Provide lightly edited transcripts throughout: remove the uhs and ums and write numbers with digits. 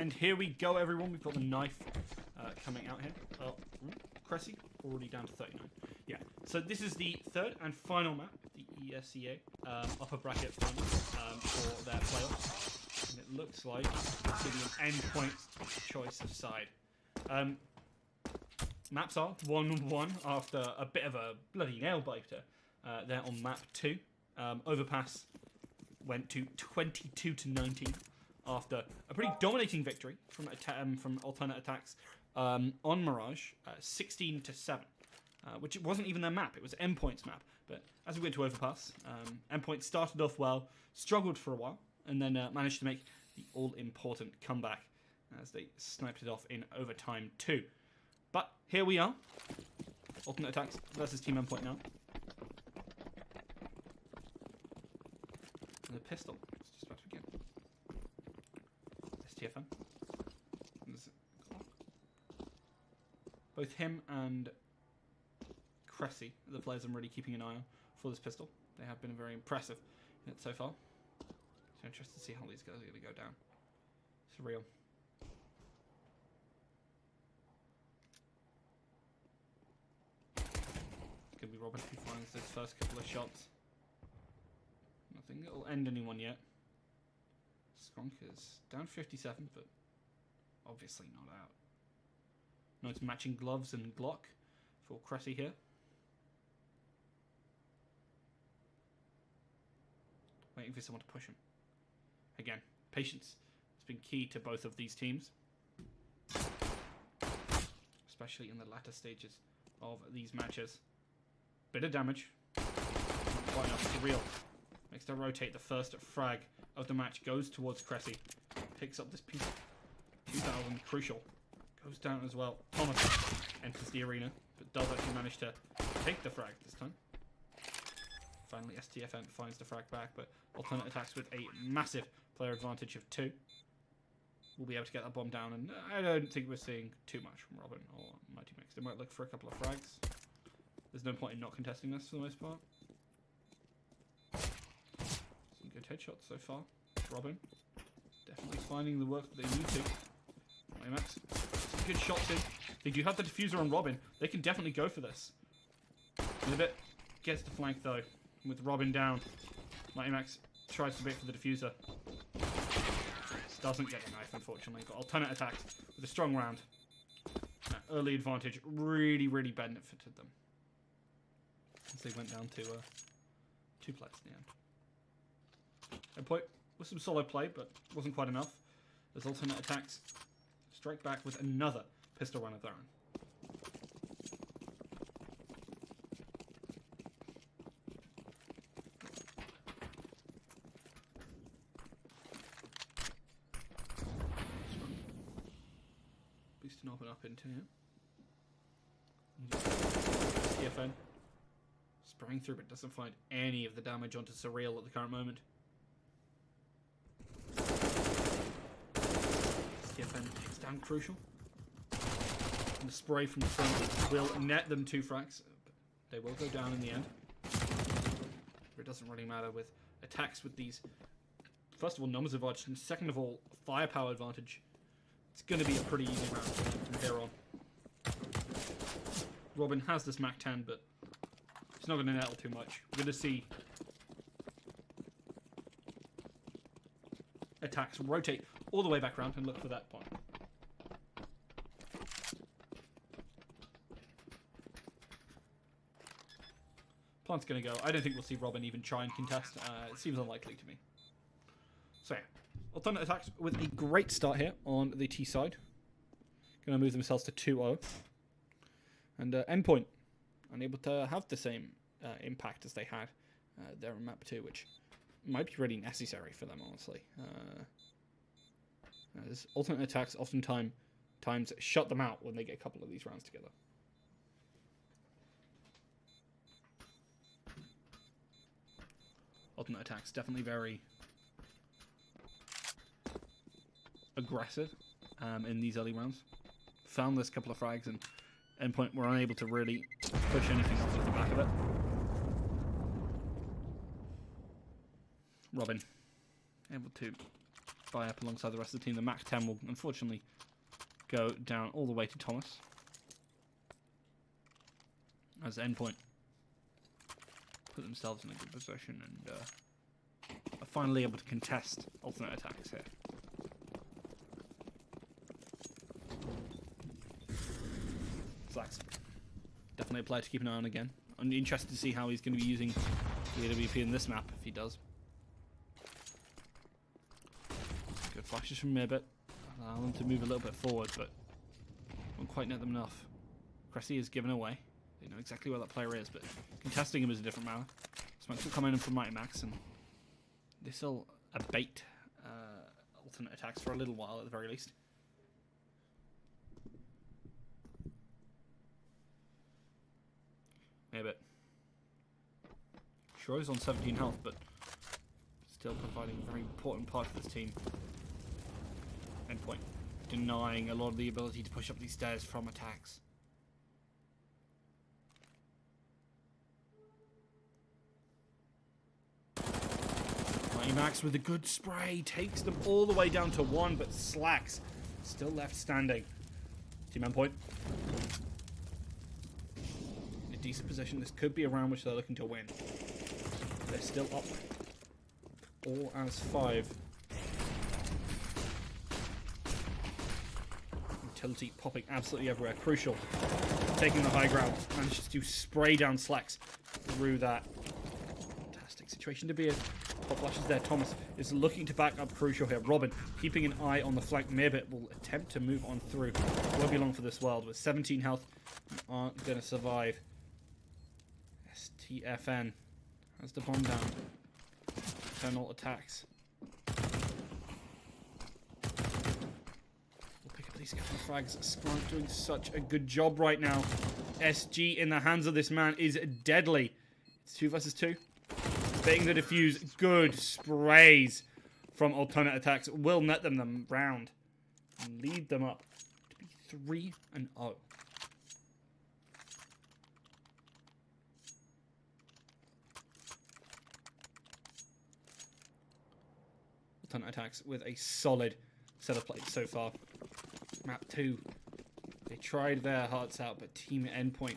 And here we go, everyone. We've got the knife coming out here. Oh, Cressy, already down to 39. Yeah, so this is the third and final map, the ESEA upper bracket final for their playoffs. And it looks like it's going to be an Endpoint choice of side. Maps are 1-1 after a bit of a bloody nail-biter there on map 2. Overpass went to 22-19 after a pretty dominating victory from Alternate aTTaX on Mirage, 16-7, which it wasn't even their map, it was Endpoint's map. But as we went to Overpass, Endpoint started off well, struggled for a while, and then managed to make the all-important comeback as they sniped it off in overtime too. But here we are, Alternate aTTaX versus Team Endpoint now. And the pistol is just about to begin. STFN. Both him and Cressy are the players I'm really keeping an eye on for this pistol. They have been very impressive in it so far. So interested to see how these guys are going to go down. Surreal. It's going to be Robin who finds those first couple of shots. Nothing that will end anyone yet. Skronk is down 57, but obviously not out. Nice matching gloves and Glock for Cressy here. Waiting for someone to push him. Again, patience has been key to both of these teams. Especially in the latter stages of these matches. Bit of damage. Quite enough. Surreal. Makes to rotate. The first frag of the match goes towards Cressy. Picks up this piece. 2000. Crucial. Goes down as well. Thomas enters the arena, but does actually manage to take the frag this time. Finally, STFN finds the frag back, but Alternate aTTaX with a massive player advantage of 2. We'll be able to get that bomb down, and I don't think we're seeing too much from Robin or Mighty Mix. They might look for a couple of frags. There's no point in not contesting this for the most part. Some good headshots so far. Robin definitely finding the work that they need to. Mighty Max. Some good shots in. They do have the diffuser on Robin. They can definitely go for this. In a bit. Gets the flank though. With Robin down. Mighty Max tries to bait for the diffuser. Doesn't get the knife, unfortunately. But Alternate aTTaX with a strong round. That early advantage really, really benefited them. As they went down to 2 players in the end. Endpoint with some solid play, but wasn't quite enough. As Alternate aTTaX strike back with another pistol run of their own. Boosting up into here. TFN spraying through, but doesn't find any of the damage onto Surreal at the current moment. TFN takes down Crucial. And the spray from the front will net them 2 frags. But they will go down in the end. But it doesn't really matter with attacks with these. First of all, numbers advantage, and second of all, firepower advantage. It's going to be a pretty easy round from here on. Robin has this Mach 10, but it's not going to nettle too much. We're going to see aTTaX rotate all the way back around and look for that point. Plant's going to go. I don't think we'll see Robin even try and contest. It seems unlikely to me. So yeah, Alternate aTTaX with a great start here on the T side. Going to move themselves to 2-0. And Endpoint unable to have the same impact as they had there in map 2, which might be really necessary for them, honestly. As Alternate aTTaX oftentimes shut them out when they get a couple of these rounds together. Alternate aTTaX definitely very aggressive in these early rounds. Found this couple of frags, and Endpoint were unable to really push anything off of the back of it. Robin able to buy up alongside the rest of the team. The Mac 10 will unfortunately go down all the way to Thomas. As Endpoint put themselves in a good position and are finally able to contest alternate attacks here. Slacks. Definitely a player to keep an eye on again. I'm interested to see how he's going to be using the AWP in this map, if he does. Good flashes from Mirbit. Allow them to move a little bit forward, but won't quite net them enough. Cressy is given away. They know exactly where that player is, but contesting him is a different matter. Smokes will come in from Mighty Max, and this will abate alternate attacks for a little while at the very least. Mirbit. Sure, he's on 17 health, but still providing a very important part of this team. Endpoint denying a lot of the ability to push up these stairs from attacks. Mighty Max with a good spray takes them all the way down to 1, but Slacks still left standing. Team Endpoint in a decent position. This could be a round which they're looking to win. They're still up, all as 5. Utility popping absolutely everywhere. Crucial. Taking the high ground. Manages to spray down Slacks through that. Fantastic situation to be in. Pop flashes there. Thomas is looking to back up Crucial here. Robin keeping an eye on the flank. Mirbit will attempt to move on through. Won't be long for this world. With 17 health, aren't going to survive. STFN has the bomb down. Eternal attacks. We'll pick up these couple of frags. Skrunt doing such a good job right now. SG in the hands of this man is deadly. It's 2 versus 2. Baiting the defuse. Good sprays from alternate attacks. Will net them the round and lead them up to be 3-0. Alternate attacks with a solid set of plays so far. Map 2. They tried their hearts out, but Team Endpoint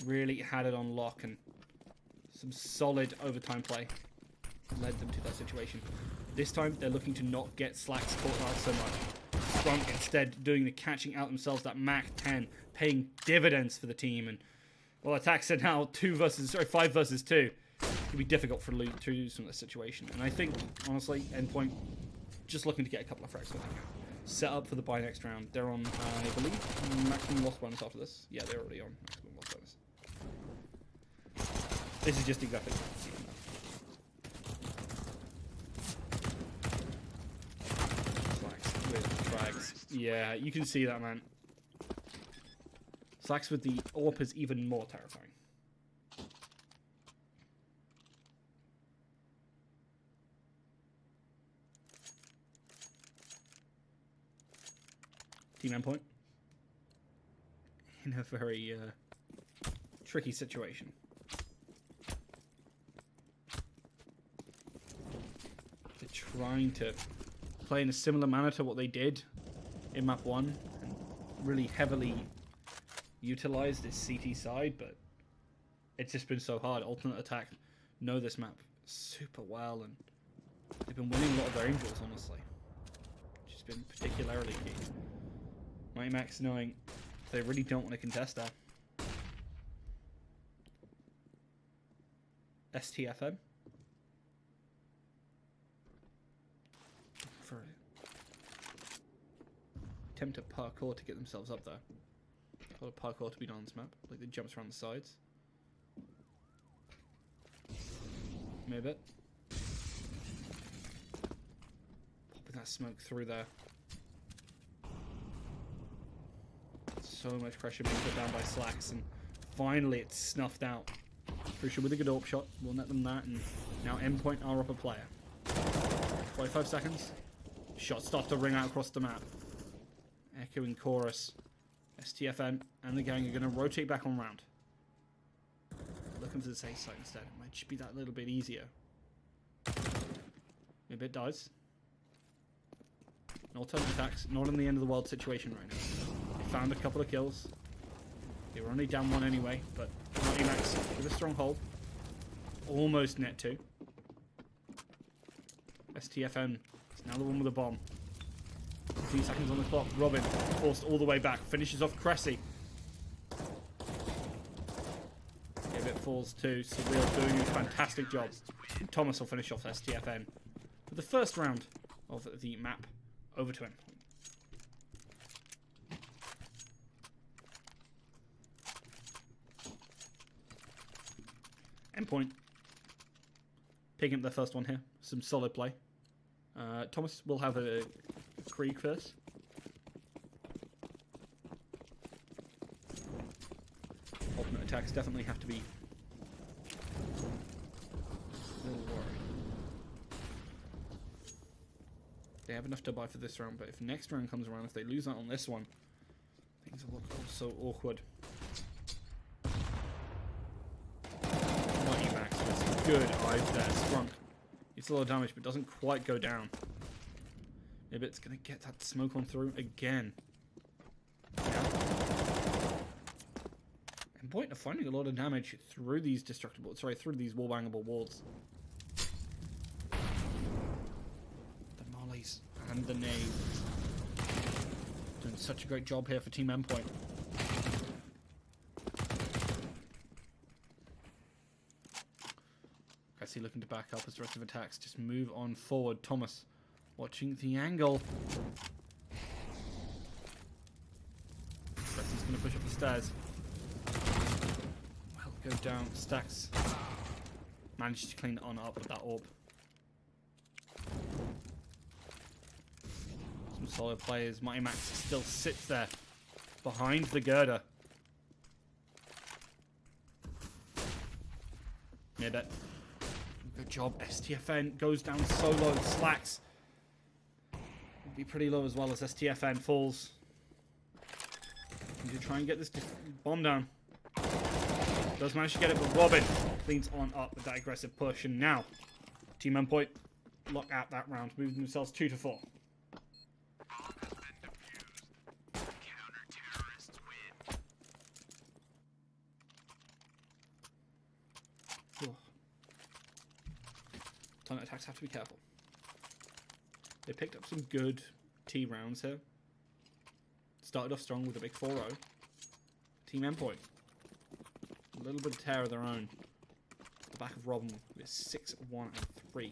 really had it on lock, and some solid overtime play led them to that situation. This time, they're looking to not get Slacks caught out so much. Skrunt instead doing the catching out themselves. That Mac 10 paying dividends for the team. And well, attacks are now 5 versus 2. It can be difficult for Luke to lose from this situation. And I think, honestly, Endpoint just looking to get a couple of frags when they can. Set up for the bye next round. They're on, I believe, maximum loss bonus after this. Yeah, they're already on maximum loss bonus. This is just exactly Slacks with frags. Yeah, you can see that, man. Slacks with the AWP is even more terrifying. Team Endpoint in a very tricky situation. They're trying to play in a similar manner to what they did in map 1 and really heavily utilize this CT side, but it's just been so hard. Alternate attack know this map super well, and they've been winning a lot of their angels, honestly, which has been particularly key. Mighty Max knowing they really don't want to contest that. STFM. For attempt at parkour to get themselves up there. A lot of parkour to be done on this map. Like the jumps around the sides. Maybe. Popping that smoke through there. So much pressure being put down by Slacks, and finally it's snuffed out. Crucial with a good AWP shot. We'll net them that, and now Endpoint are up a player. 45 seconds. Shots start to ring out across the map. Echoing chorus. STFN and the gang are going to rotate back on round. Looking for the safe side instead. It might just be that little bit easier. Maybe it does. And alternate attacks, not in the end of the world situation right now. They found a couple of kills. They were only down 1 anyway, but Mighty Max with a stronghold. Almost net 2. STFN is now the one with the bomb. 15 seconds on the clock. Robin forced all the way back. Finishes off Cressy. It falls to Surreal, doing a fantastic job. Thomas will finish off STFN for the first round of the map. Over to him. Endpoint. Picking up their first one here. Some solid play. Thomas will have a Krieg first. Ultimate attacks definitely have to be a little worried. They have enough to buy for this round, but if next round comes around, if they lose out on this one, things will look so awkward. Mighty Max with good eyes there. Sprunk. It's a lot of damage, but doesn't quite go down. Maybe it's going to get that smoke on through again. Endpoint are finding a lot of damage through these through these wall-bangable walls. The mollies and the nades. Doing such a great job here for Team Endpoint. Cressy looking to back up as the rest of attacks just move on forward. Thomas watching the angle. Cressy's going to push up the stairs. Well, go down. Stacks managed to clean it on up with that orb. Some solid players. Mighty Max still sits there behind the girder. Near that. Good job. STFN goes down so low. Slacks will be pretty low as well as STFN falls. Need to try and get this bomb down. Does manage to get it, but Robin cleans on up with that aggressive push. And now, Team Endpoint lock out that round, moving themselves 2-4. Ton of attacks have to be careful. They picked up some good T rounds here. Started off strong with a big 4-0. Team Endpoint. A little bit of tear of their own. At the back of Robin with 6-1 and 3.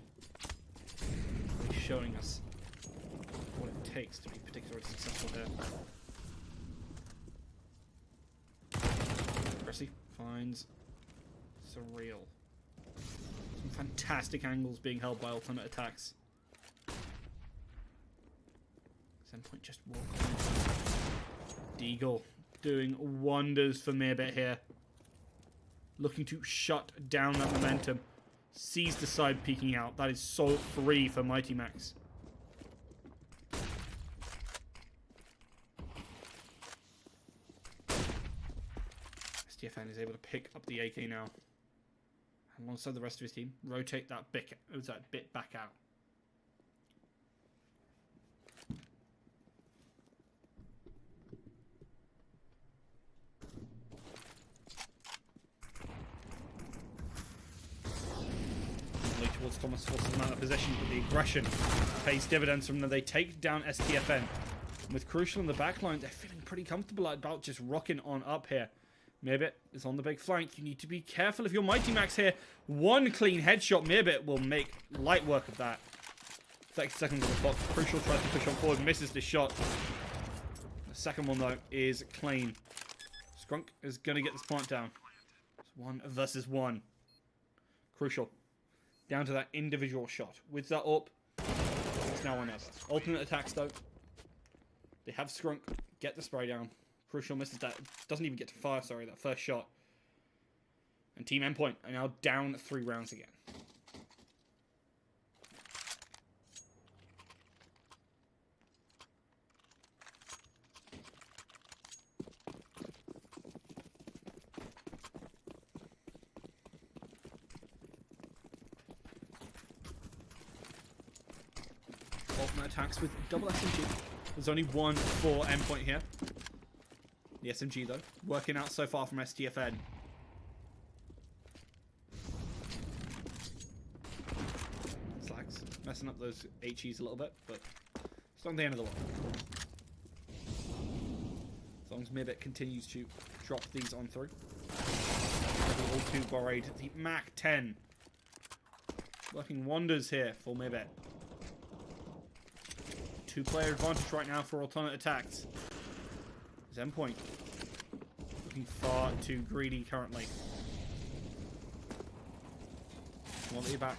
Really showing us what it takes to be particularly successful here. Cressy finds Surreal. Some fantastic angles being held by alternate attacks. Endpoint just walk on. Deagle doing wonders for Meerbit here. Looking to shut down that momentum. Sees the side peeking out. That is so free for Mighty Max. STFN is able to pick up the AK now. Alongside the rest of his team. Rotate that bit back out. Towards Thomas, forces them out of possession, but the aggression pays dividends from them. They take down STFN. With Crucial in the backline, they're feeling pretty comfortable about just rocking on up here. Meerbit is on the big flank. You need to be careful if you're Mighty Max here. One clean headshot, Meerbit will make light work of that. 30 seconds on the clock. Crucial tries to push on forward, misses the shot. The second one, though, is clean. Skrunk is going to get this plant down. It's 1 versus 1. Crucial. Down to that individual shot. With that up, it's now or never. Alternate attacks, though. They have Skrunk. Get the spray down. Crucial misses that. Doesn't even get to fire, sorry, that first shot. And Team Endpoint are now down 3 rounds again. aTTaX with double SMG. There's only one for Endpoint here. The SMG, though, working out so far from STFN. Slacks, messing up those HEs a little bit, but it's not the end of the world. As long as Mibit continues to drop these on through. All too worried. The Mac 10 working wonders here for Mibit. 2-player advantage right now for alternate attacks. Endpoint looking far too greedy currently. Want you back.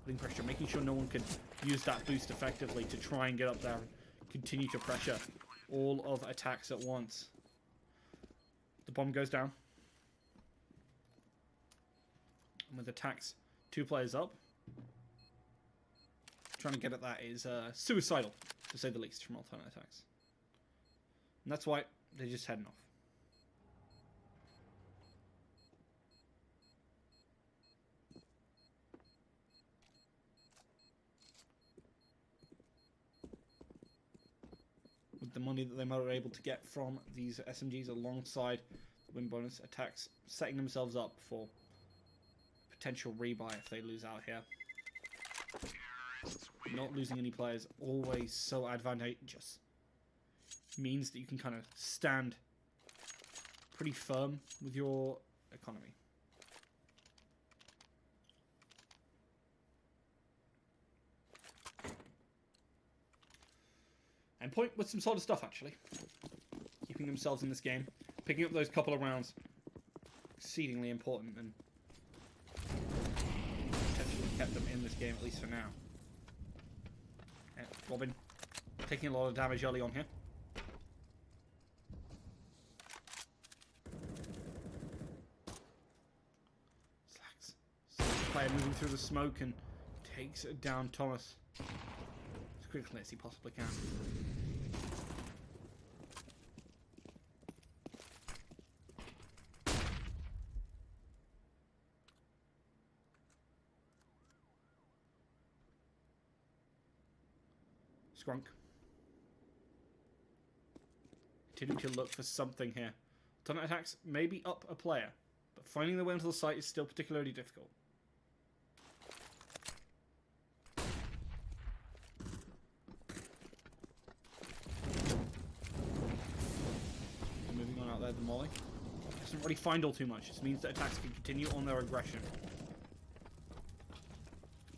Putting pressure, making sure no one can use that boost effectively to try and get up there and continue to pressure all of aTTaX at once. The bomb goes down. And with aTTaX 2 players up, trying to get at that is suicidal, to say the least, from alternate attacks. And that's why they're just heading off. With the money that they might be able to get from these SMGs alongside the win bonus, aTTaX setting themselves up for potential rebuy if they lose out here. Not losing any players, always so advantageous. Means that you can kind of stand pretty firm with your economy. Endpoint with some solid stuff, actually. Keeping themselves in this game. Picking up those couple of rounds. Exceedingly important, and potentially kept them in this game, at least for now. Yeah, Robin taking a lot of damage early on here. Slacks. So the player moving through the smoke and takes down Thomas as quickly as he possibly can. Scrunk. Continuing to look for something here. Alternate aTTaX may be up a player, but finding their way onto the site is still particularly difficult. Moving on out there, the molly. Doesn't really find all too much. This means that aTTaX can continue on their aggression.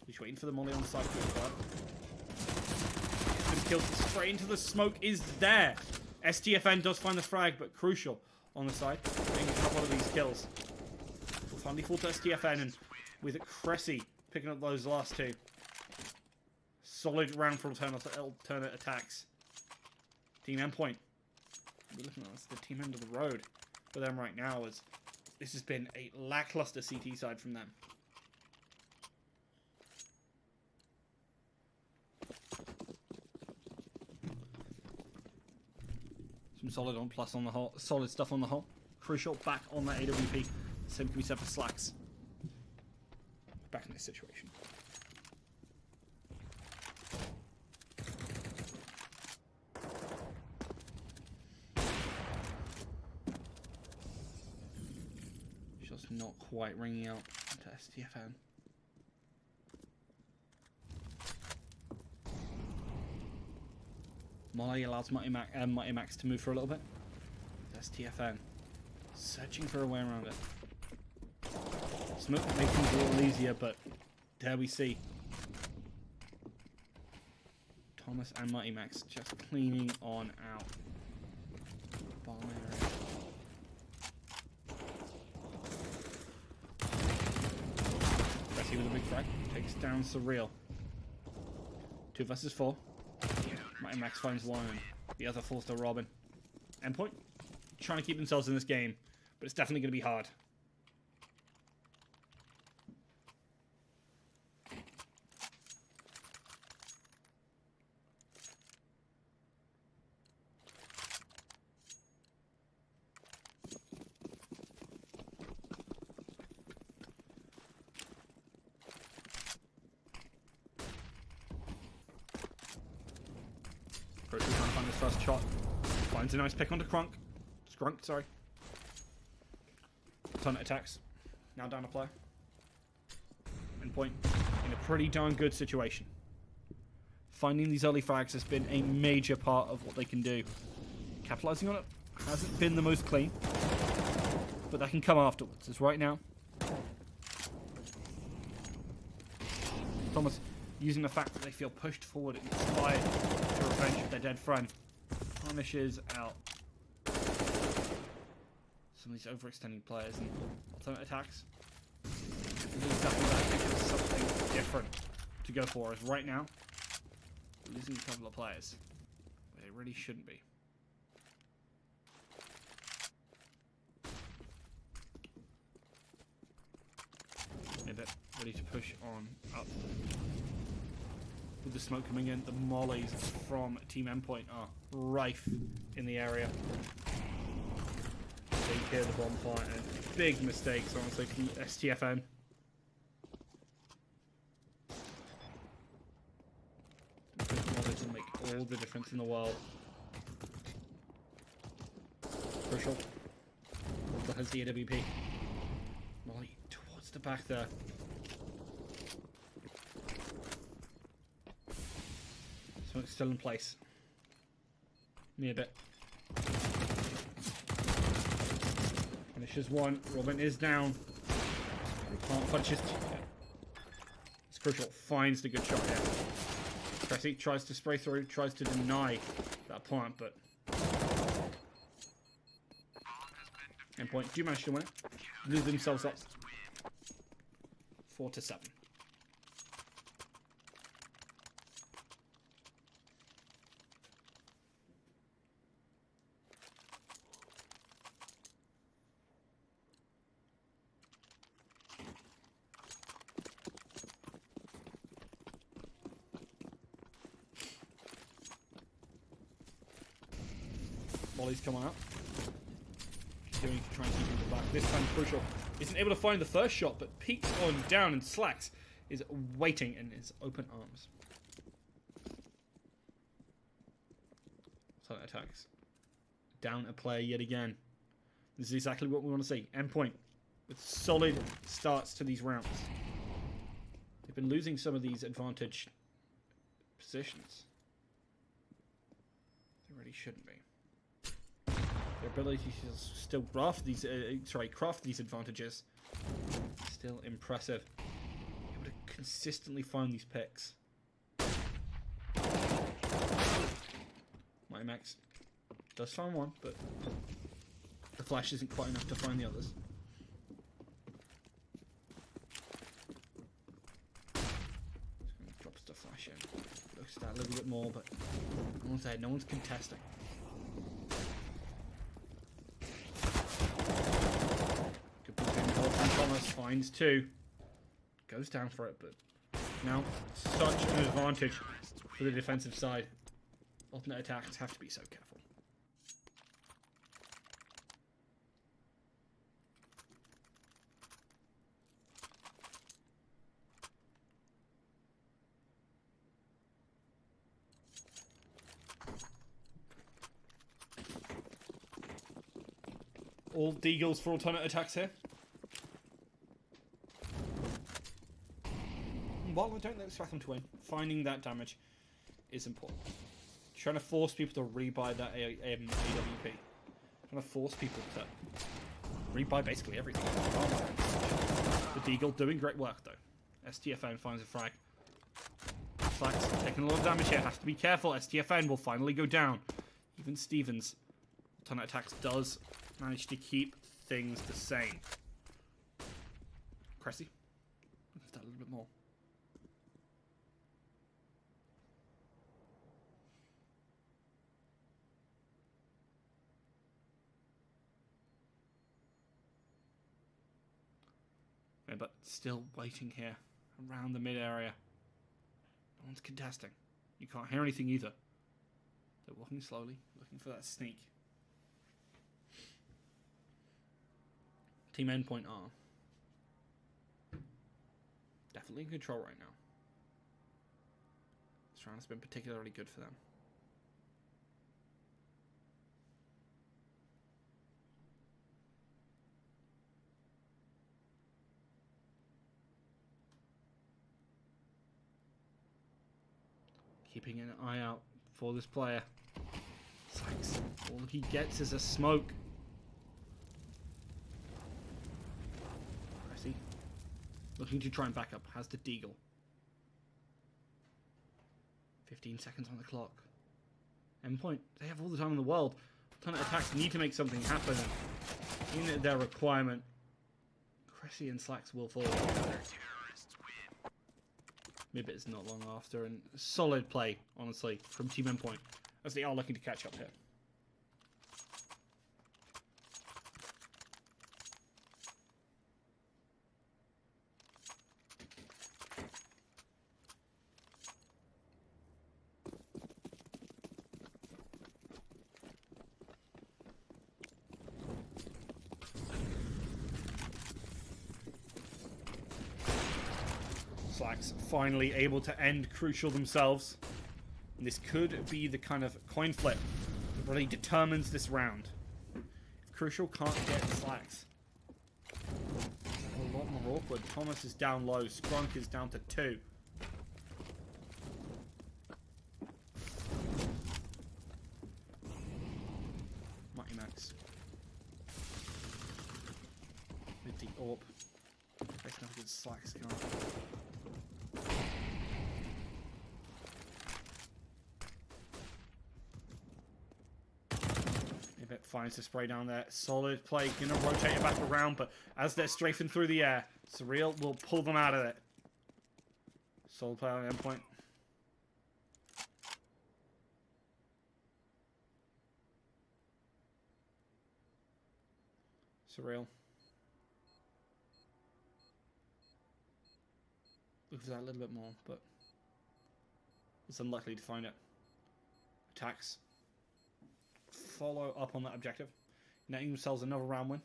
Just waiting for the molly on the side to occur. Kills straight into the smoke is there. STFN does find the frag, but crucial on the side. Getting a couple of these kills. Finally fall to STFN, and with Cressy picking up those last two. Solid round for alternate aTTaX. Team Endpoint. We're looking at the team end of the road for them right now, as this has been a lackluster CT side from them. Some solid on plus on the whole, solid stuff on the whole. Crucial back on that AWP. Same can be said for Slacks. Back in this situation. Just not quite ringing out to STFN. Molly allows Mighty Max to move for a little bit. STFN searching for a way around it. Smoke makes things a little easier, but there we see Thomas and Mighty Max just cleaning on out. Bottom area. Cressy with a big frag takes down Surreal. 2 versus 4. Mighty Max finds one, and the other falls to Robin. Endpoint trying to keep themselves in this game, but it's definitely going to be hard. Crucial trying to find his first shot. Finds a nice pick onto Skrunk, sorry. Ton of attacks. Now down a player. Endpoint in a pretty darn good situation. Finding these early frags has been a major part of what they can do. Capitalizing on it hasn't been the most clean, but that can come afterwards. As right now, Thomas using the fact that they feel pushed forward and inspired to revenge their dead friend, punishes out some of these overextending players and alternate attacks. Exactly that. I think there's something different to go for. As right now, we're losing a couple of players, but they really shouldn't be. Ready to push on up. With the smoke coming in, the mollies from Team Endpoint are rife in the area. They hear the bonfire and big mistakes, honestly, from STFN. To make all the difference in the world. Crucial. Also has the AWP. Molly towards the back there. Smoke's still in place. Me a bit. Finishes one. Robin is down. Can't punch his. It's Crucial. Finds the good shot here. Cressy tries to spray through, tries to deny that plant, but Endpoint do manage to win it. Move themselves up 4-7. Molly's coming up. Continuing to try and keep him back. This time Crucial isn't able to find the first shot, but peeks on down and Slacks is waiting in his open arms. So attacks. Down a player yet again. This is exactly what we want to see. Endpoint with solid starts to these rounds. They've been losing some of these advantage positions. They really shouldn't be. Their ability to still craft these, craft these advantages, still impressive. Able to consistently find these picks. Mighty Max does find one, but the flash isn't quite enough to find the others. Drops the flash in. Looks at that a little bit more, but no one's contesting. Thomas finds two. Goes down for it, but now such an advantage for the defensive side. Alternate attacks have to be so careful. All Deagles for alternate attacks here. While I don't expect them to win, finding that damage is important. Trying to force people to rebuy that AWP. Trying to force people to rebuy basically everything. The Deagle doing great work though. STFN finds a frag. Slacks taking a lot of damage here. Has to be careful. STFN will finally go down. Even Stevens, alternate attacks, does manage to keep things the same. Cressy, lift that a little bit more. But still waiting here around the mid area. No one's contesting. You can't hear anything either. They're walking slowly, looking for that sneak. Team Endpoint are definitely in control right now. This round has been particularly good for them. Keeping an eye out for this player. Slacks. All he gets is a smoke. Cressy looking to try and back up. Has the deagle. 15 seconds on the clock. Endpoint. They have all the time in the world. Alternate attacks need to make something happen. In their requirement, Cressy and Slacks will fall. Maybe it's not long after, and solid play, honestly, from Team Endpoint, as they are looking to catch up here. Slacks finally able to end Crucial themselves. And this could be the kind of coin flip that really determines this round. If Crucial can't get Slacks, a lot more awkward. Thomas is down low. Skrunk is down to 2. Mighty Max. With the AWP. Facing up against Slacks can't. Finds the spray down there. Solid play. Gonna rotate it back around, but as they're strafing through the air, Surreal will pull them out of it. Solid play on Endpoint. Surreal. Look for that a little bit more, but it's unlikely to find it. aTTaX follow up on that objective, netting themselves another round win,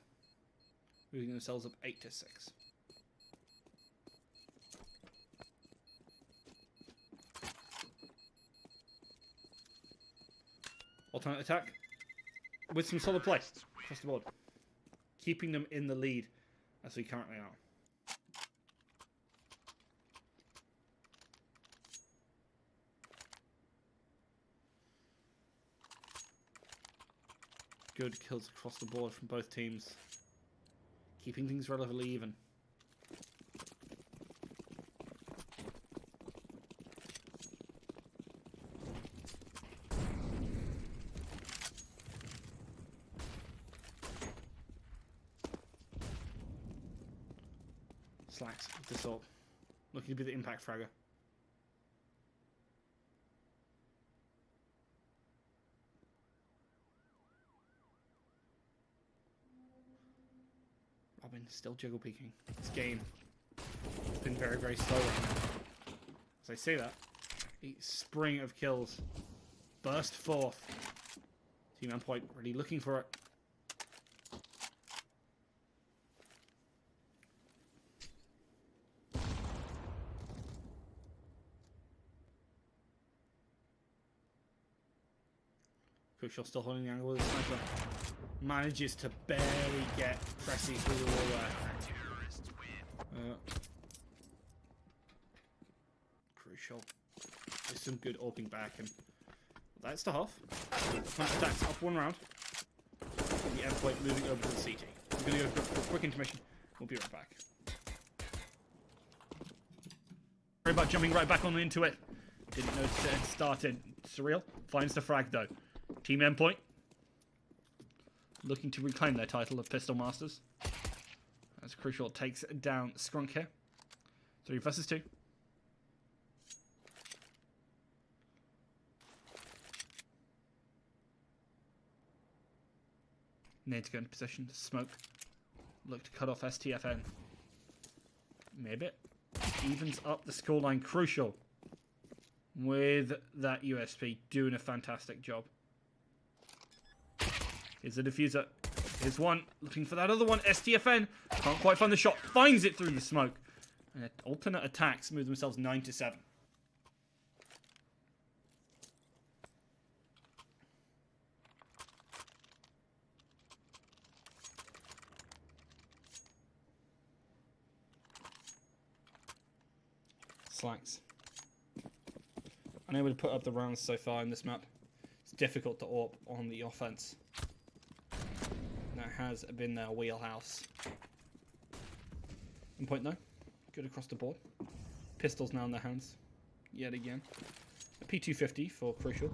moving themselves up 8-6. Alternate attack with some solid play across the board, keeping them in the lead as we currently are. Good kills across the board from both teams, keeping things relatively even. Slacks with this ult, looking to be the impact fragger. Robin still jiggle peeking. This game has been very, very slow. As I say that, a spring of kills burst forth. Team Endpoint really looking for it. Crucial still holding the angle with his sniper. Manages to barely get Cressy through the wall there. Crucial. There's some good AWPing back, and that's the half. aTTaX up one round. The Endpoint moving over to the CT. We're going to go for a quick intermission. We'll be right back. Sorry about jumping right back on into it. Didn't notice it had started. Surreal finds the frag though. Team Endpoint looking to reclaim their title of Pistol Masters. As Crucial takes down Skrunk here. 3 versus 2. Need to go into position. Smoke. Look to cut off STFN. Maybe it evens up the scoreline. Crucial with that USP doing a fantastic job. Here's the diffuser. Here's one. Looking for that other one. STFN. Can't quite find the shot. Finds it through the smoke. And alternate attacks move themselves 9-7. Slacks. unable to put up the rounds so far in this map. It's difficult to AWP on the offense. That has been their wheelhouse. Endpoint though, good across the board. Pistols now in their hands, yet again. A P250 for Crucial.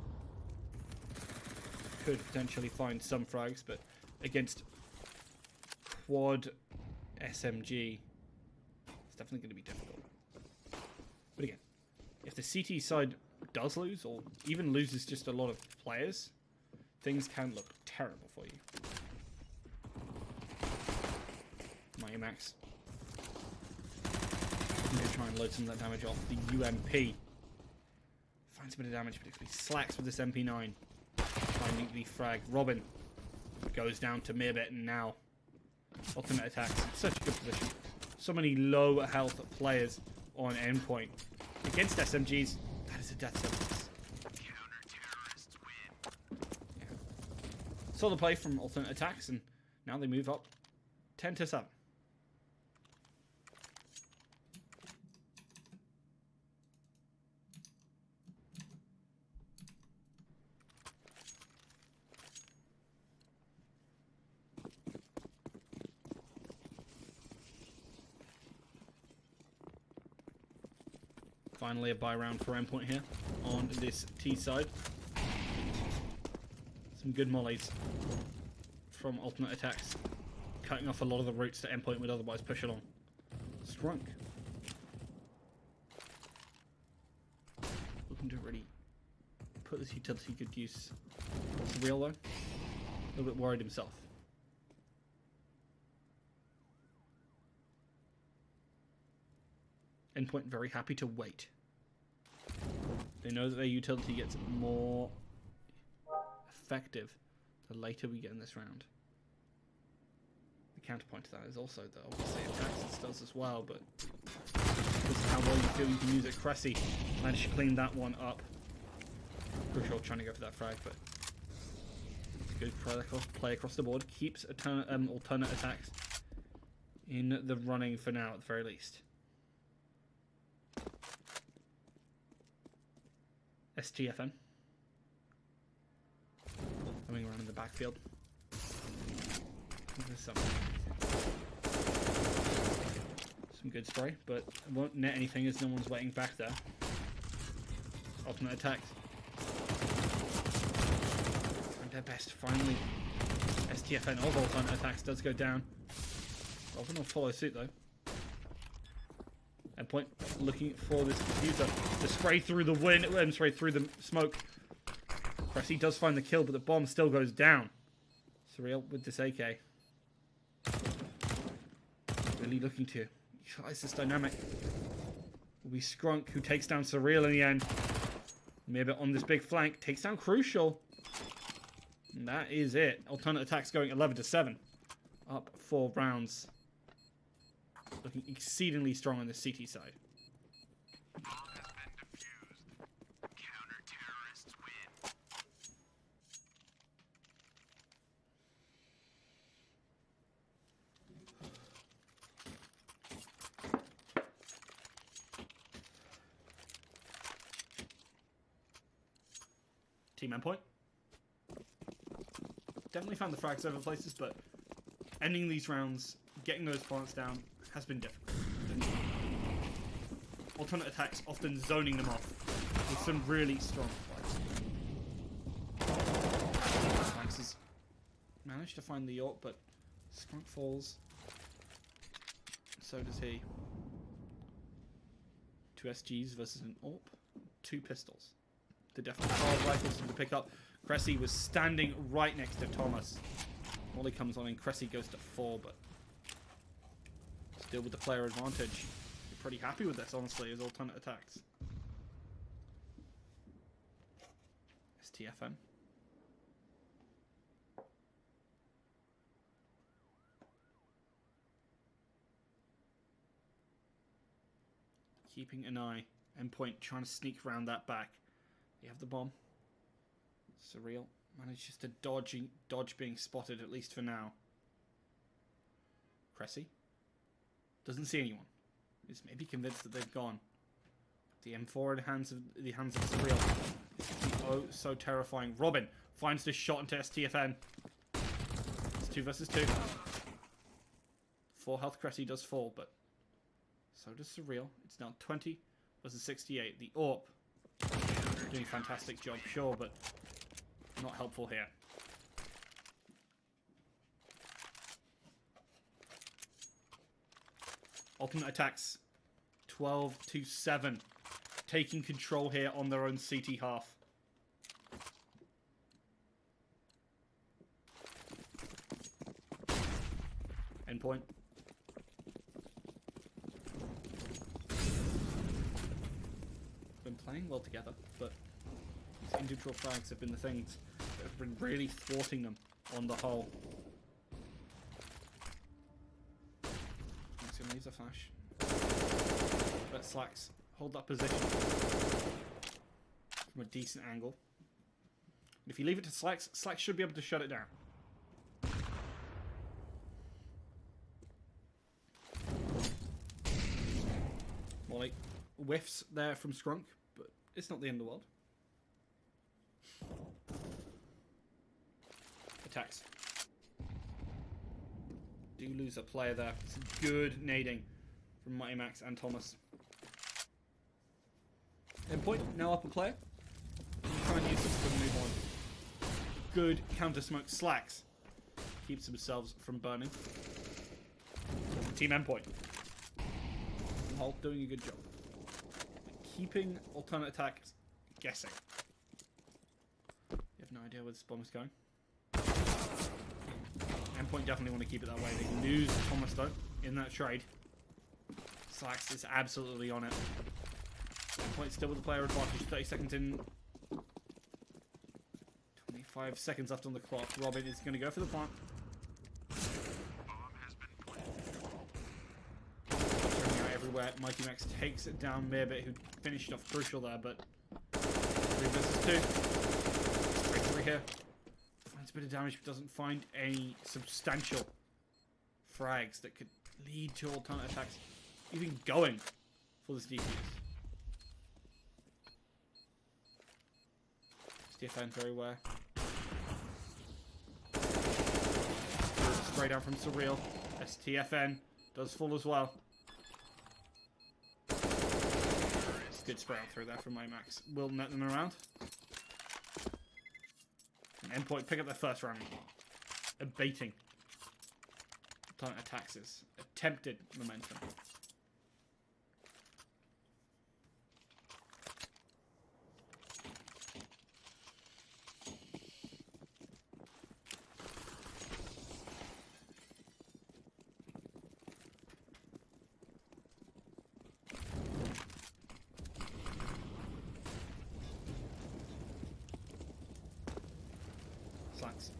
Could potentially find some frags, but against quad SMG, it's definitely going to be difficult. But again, if the CT side does lose, or even loses just a lot of players, things can look terrible for you. My Max. I'm going to try and load some of that damage off the UMP. Finds a bit of damage, but if he slacks with this MP9, finding the frag. Robin goes down to Mirbet now. Ultimate attacks. Such a good position. So many low health players on Endpoint. Against SMGs, that is a death sentence. Counter-terrorists win. Yeah. Saw the play from Ultimate Attacks, and now they move up 10-7. Finally a buy round for Endpoint here on this T side. Some good mollies from Ultimate Attacks, cutting off a lot of the routes that Endpoint would otherwise push along. Strunk. Looking to really put this utility good use. Surreal though, a little bit worried himself. Endpoint very happy to wait. They know that their utility gets more effective the later we get in this round. The counterpoint to that is also that obviously aTTaX does as well, but because of how well you feel you can use it, Cressy managed to clean that one up. Crucial trying to go for that frag, but it's a good play across the board. Keeps alternate attacks in the running for now at the very least. STFN coming around in the backfield. Some good spray, but it won't net anything as no one's waiting back there. Ultimate Attacks. Trying their best. Finally, STFN of Ultimate Attacks does go down. Robin will follow suit though. Endpoint looking for this diffuser. The spray through the wind, spray through the smoke. Cressy does find the kill, but the bomb still goes down. Surreal with this AK. Really looking to utilize this dynamic. Will be Scrunk who takes down Surreal in the end. Maybe on this big flank. Takes down Crucial. And that is it. Alternate Attacks going 11-7. Up 4 rounds. Looking exceedingly strong on the CT side. Counter-terrorists win. Team Endpoint. Definitely found the frags over places, but ending these rounds, getting those plants down, has been difficult. Alternate Attacks often zoning them off with some really strong fights. Max has managed to find the AWP, but Skunk falls. So does he. 2 SGs versus an AWP. 2 pistols. The definitely hard rifles to pick up. Cressy was standing right next to Thomas. Molly comes on and Cressy goes to 4, but still with the player advantage. You're pretty happy with this, honestly, as Alternate Attacks. STFM. Keeping an eye. Endpoint trying to sneak around that back. You have the bomb. Surreal. Manages to dodge being spotted, at least for now. Cressy. Doesn't see anyone. Is maybe convinced that they've gone. The M4 in the hands of Surreal. Oh, so terrifying. Robin finds this shot into STFN. It's 2 versus 2. 4 health. Cressy does fall, but so does Surreal. It's now 20 versus 68. The AWP doing a fantastic job, sure, but not helpful here. Ultimate aTTaX 12-7. Taking control here on their own CT half. Endpoint. Been playing well together, but these individual frags have been the things that have been really thwarting them on the whole. He's gonna use a flash. But Slacks hold that position from a decent angle. And if you leave it to Slacks, Slacks should be able to shut it down. Molly whiffs there from Scrunk, but it's not the end of the world. aTTaX. Do lose a player there. Some good nading from Mighty Max and Thomas. Endpoint, now up a player. Try and use this to move on. Good counter smoke. Slacks keeps themselves from burning. Team Endpoint. Holt doing a good job. Keeping alternate attacks guessing. You have no idea where this bomb is going. Endpoint definitely want to keep it that way. They lose Thomas though in that trade. Slacks is absolutely on it. Endpoint still with the player advantage. 30 seconds in. 25 seconds left on the clock. Robin is going to go for the plant. Everywhere. Mighty Max takes it down. Mirbit, who finished off Crucial there, but 3 versus 2. Victory here. Finds a bit of damage, but doesn't find any substantial frags that could lead to alternate attacks even going for this defuse. STFN very aware. Spray down from Surreal. STFN does fall as well. Good spray out through there from Mighty Max. Will net them around. And Endpoint pick up their first round. Abating aTTaX's attempted momentum. Slacks.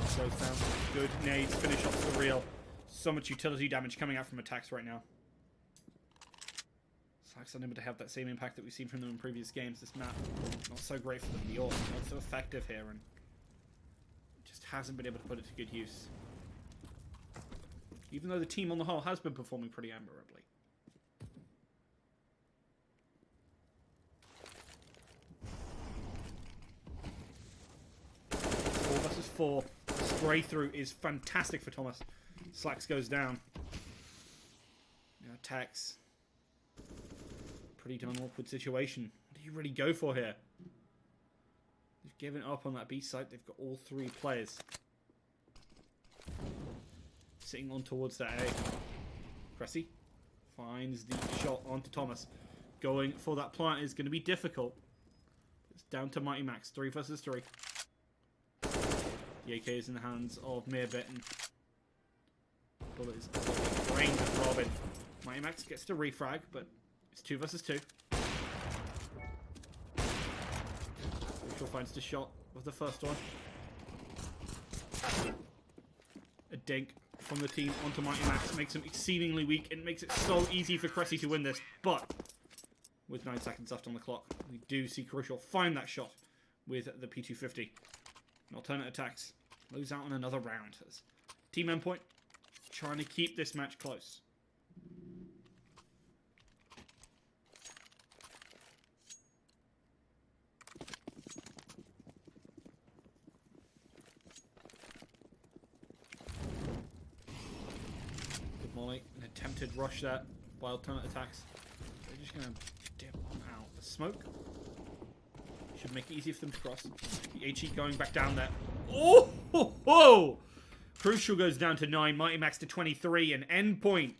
Slows down. Good nades. Finish off Surreal. So much utility damage coming out from aTTaX right now. Slacks unable to have that same impact that we've seen from them in previous games. This map, not so great for them. The AWP, not so effective here, and just hasn't been able to put it to good use. Even though the team on the whole has been performing pretty admirably. 4 versus 4. Spray through is fantastic for Thomas. Slacks goes down. Now aTTaX. Pretty darn awkward situation. What do you really go for here? They've given up on that B site. They've got all 3 players sitting on towards that A. Cressy finds the shot onto Thomas. Going for that plant is going to be difficult. It's down to Mighty Max. 3 versus 3. The AK is in the hands of Mirbit, and bullet is range of Robin. Mighty Max gets to refrag, but it's 2 versus 2. Rachel finds the shot of the first one. A dink from the team onto Mighty Max makes him exceedingly weak. It makes it so easy for Cressy to win this, but with 9 seconds left on the clock, we do see Crucial find that shot with the P250. An alternate aTTaX lose out on another round. As Team Endpoint trying to keep this match close. Good molly. An attempted rush there by alternate attacks. They're just going to dip on out. The smoke should make it easy for them to cross. The aTTaX going back down there. Oh! Ho, ho! Crucial goes down to 9. Mighty Max to 23. And Endpoint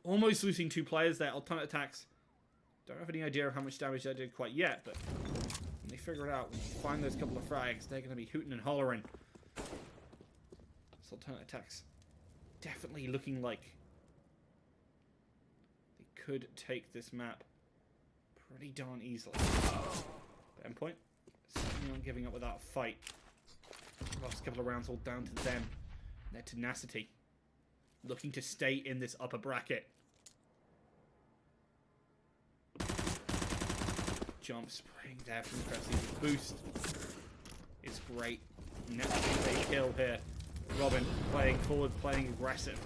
almost losing 2 players there. Alternate attacks. Don't have any idea of how much damage they did quite yet, but when they figure it out, when you find those couple of frags, they're going to be hooting and hollering. So alternate attacks definitely looking like they could take this map pretty darn easily. But Endpoint certainly not giving up without a fight. Last couple of rounds all down to them. Their tenacity. Looking to stay in this upper bracket. Jump spraying there from Cressy. The boost is great. Naturally a kill here. Robin playing forward, playing aggressive.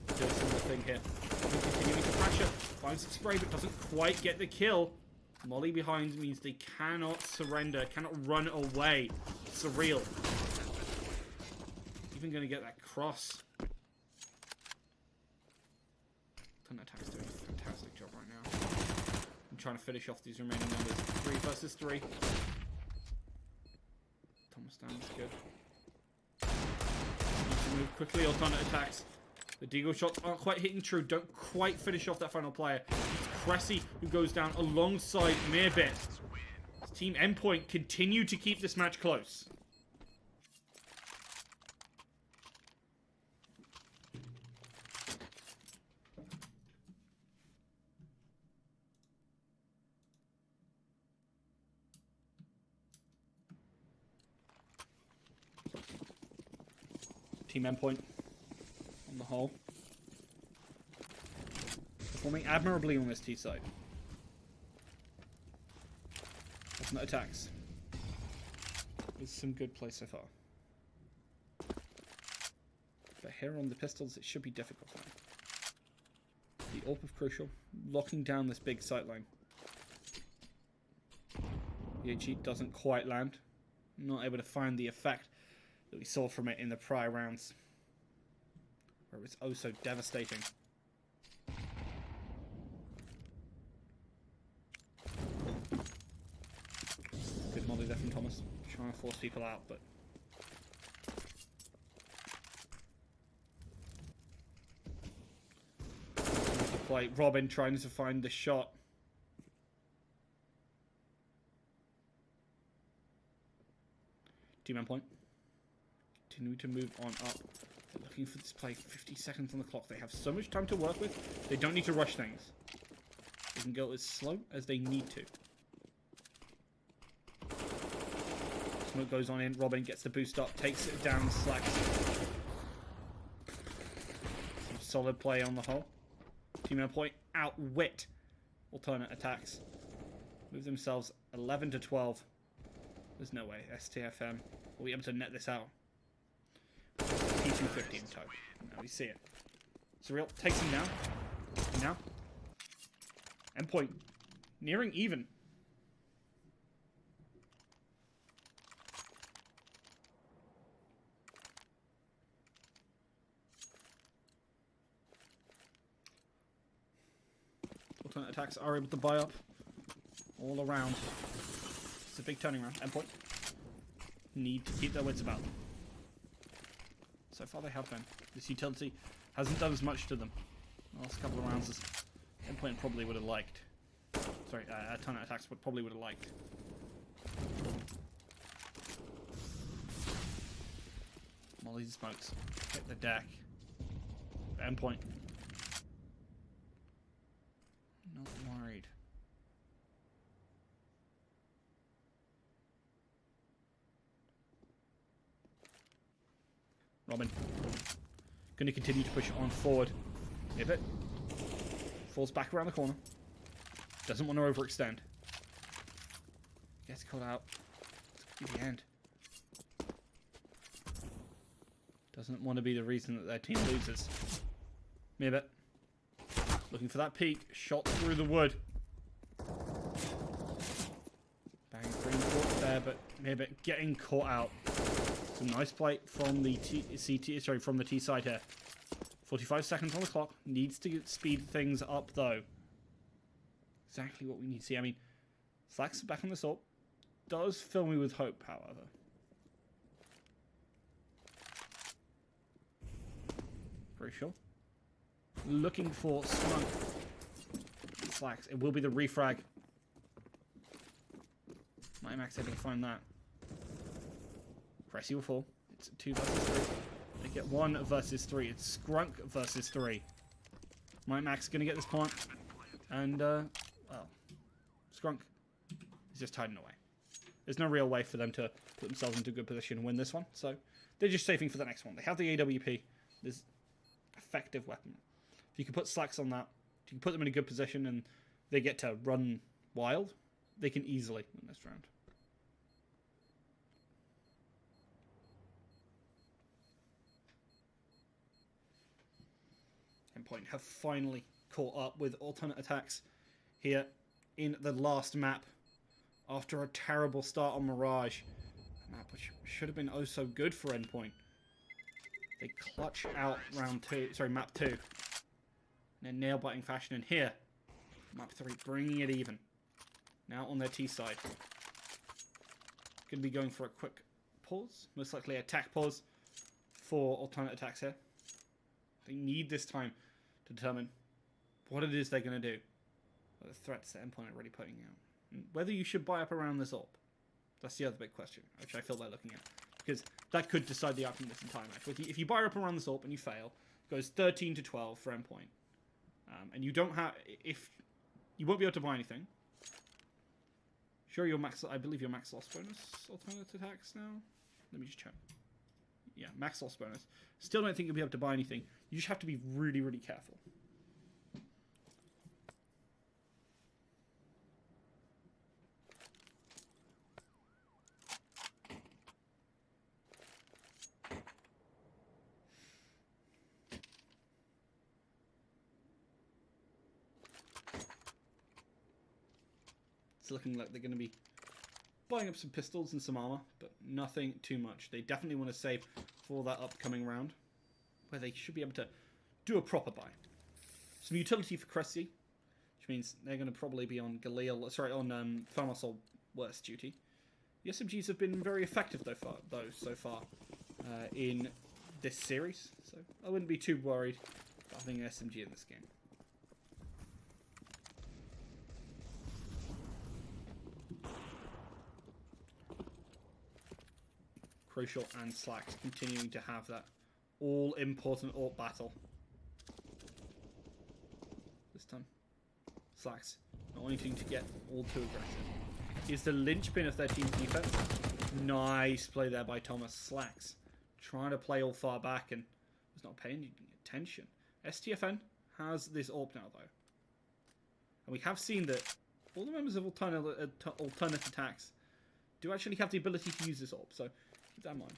Does a similar thing here. Robin continuing to pressure. Finds some spray but doesn't quite get the kill. Molly behind means they cannot surrender, cannot run away. Surreal. Even going to get that cross. aTTaX doing a fantastic job right now. I'm trying to finish off these remaining numbers. 3 versus 3. Thomas down is good. Need to move quickly. Alternate attacks. The deagle shots aren't quite hitting true. Don't quite finish off that final player. It's Cressy who goes down alongside Mirbit. Team Endpoint continue to keep this match close. Team Endpoint on the whole performing admirably on this T side. Alternate attacks with some good play so far. But here on the pistols, it should be difficult for them. The AWP of Crucial locking down this big sight line. The aTTaX doesn't quite land. Not able to find the effect that we saw from it in the prior rounds, where it was oh so devastating. Good molly there from Thomas, trying to force people out, but play. Robin trying to find the shot. Team Endpoint continue to move on up. They're looking for this play. 50 seconds on the clock. They have so much time to work with. They don't need to rush things. They can go as slow as they need to. Smoke goes on in. Robin gets the boost up. Takes it down. Slacks. Some solid play on the whole. Team Endpoint outwit alternate attacks. Move themselves 11 to 12. There's no way STFM will be able to net this out. P250 in tow. Now we see it. Surreal takes him down. And now, Endpoint nearing even. Alternate attacks are able to buy up all around. It's a big turning around. Endpoint need to keep their wits about them. So far they have been. This utility hasn't done as much to them the last couple of rounds as Endpoint probably would have liked. Sorry, alternate attacks probably would have liked. Molly's smokes. Hit the deck. Endpoint. Not worried. Robin. Going to continue to push on forward. If falls back around the corner. Doesn't want to overextend. Gets caught out. It's the end. Doesn't want to be the reason that their team loses. Mirbit. Looking for that peak. Shot through the wood. Bang green court there, but Mirbit getting caught out. Some nice play from the from the T side here. 45 seconds on the clock. Needs to speed things up though. Exactly what we need to see. I mean, Slack's back on the salt. Does fill me with hope, however. Crucial. Looking for Smoke. Slacks. It will be the refrag. Mighty Max able to find that. Cressy will fall. It's 2 versus 3. They get 1 versus 3. It's Skrunk versus 3. Mighty Max is going to get this point. And, well, Skrunk is just hiding away. There's no real way for them to put themselves into a good position and win this one. So they're just saving for the next one. They have the AWP. There's effective weapon. If you can put Slacks on that, if you can put them in a good position and they get to run wild, they can easily win this round. Endpoint have finally caught up with alternate attacks here in the last map after a terrible start on Mirage. A map which should have been oh so good for Endpoint. They clutch out map 2 in a nail-biting fashion, and here, map 3 bringing it even. Now on their T side. Going to be going for a quick pause, most likely attack pause for alternate attacks here. They need this time to determine what it is they're going to do. What the threats that Endpoint are already putting out. And whether you should buy up around this AWP. That's the other big question, which I feel they're looking at. Because that could decide the outcome of this entire match. If you buy up around this AWP and you fail, it goes 13 to 12 for Endpoint. And you don't have... You won't be able to buy anything. Sure, I believe your max loss bonus alternate attacks now. Let me just check. Yeah, max loss bonus. Still don't think you'll be able to buy anything. You just have to be really, really careful. It's looking like they're going to be buying up some pistols and some armor, but nothing too much. They definitely want to save for that upcoming round, where they should be able to do a proper buy. Some utility for Cressy, which means they're going to probably be on Thermosol worst duty. The SMGs have been very effective so far in this series, so I wouldn't be too worried about having an SMG in this game. Crucial and Slacks continuing to have that all-important AWP battle. This time, Slacks not wanting to get all too aggressive. Is the linchpin of their team's defense. Nice play there by Thomas. Slacks trying to play all far back and was not paying attention. STFN has this AWP now, though. And we have seen that all the members of alternate attacks do actually have the ability to use this AWP, so keep that in mind.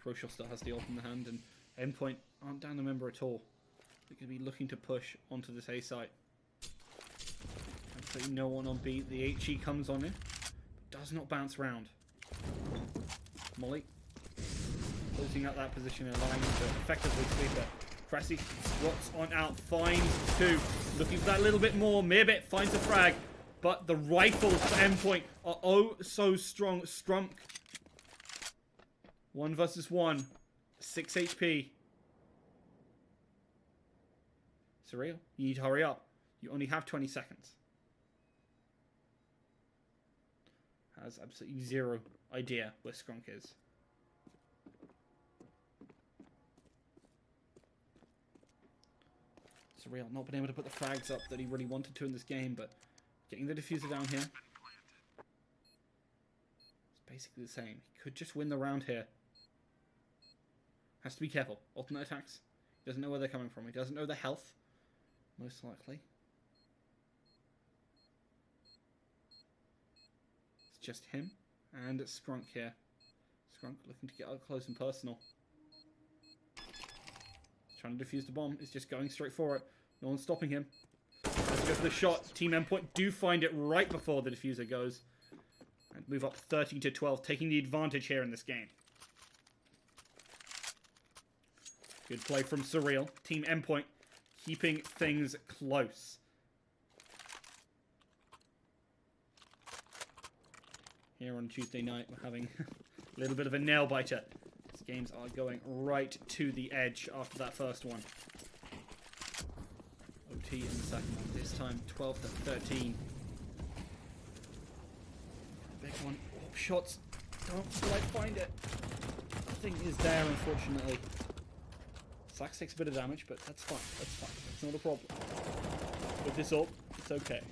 Crucial still has the AWP in the hand, and Endpoint aren't down the member at all. They're going to be looking to push onto this A site. Absolutely no one on B. The HE comes on in, but does not bounce round. Molly closing out that position and allowing him to effectively sweep it. Cressy squats on out, finds 2. Looking for that little bit more. Mirbit finds a frag, but the rifles for Endpoint are oh so strong. Skrunk. 1 versus 1. 6 HP. Surreal. You need to hurry up. You only have 20 seconds. Has absolutely zero idea where Skrunk is. Surreal. Not been able to put the frags up that he really wanted to in this game, but getting the diffuser down here. It's basically the same. He could just win the round here. Has to be careful. Alternate attacks. He doesn't know where they're coming from. He doesn't know their health. most likely. It's just him and Scrunk here. Scrunk looking to get up close and personal. Trying to defuse the bomb. It's just going straight for it. No one's stopping him. Let's go for the shot. Team Endpoint do find it right before the diffuser goes. And move up 13 to 12, taking the advantage here in this game. Good play from Surreal. Team Endpoint keeping things close. Here on Tuesday night, we're having a little bit of a nail-biter. These games are going right to the edge after that first one. OT in the second one. This time, 12 to 13. Big one. Oh, shots. Don't quite find it. Nothing is there, unfortunately. Slax takes a bit of damage, but that's fine. That's fine. That's not a problem. With this ult, it's okay.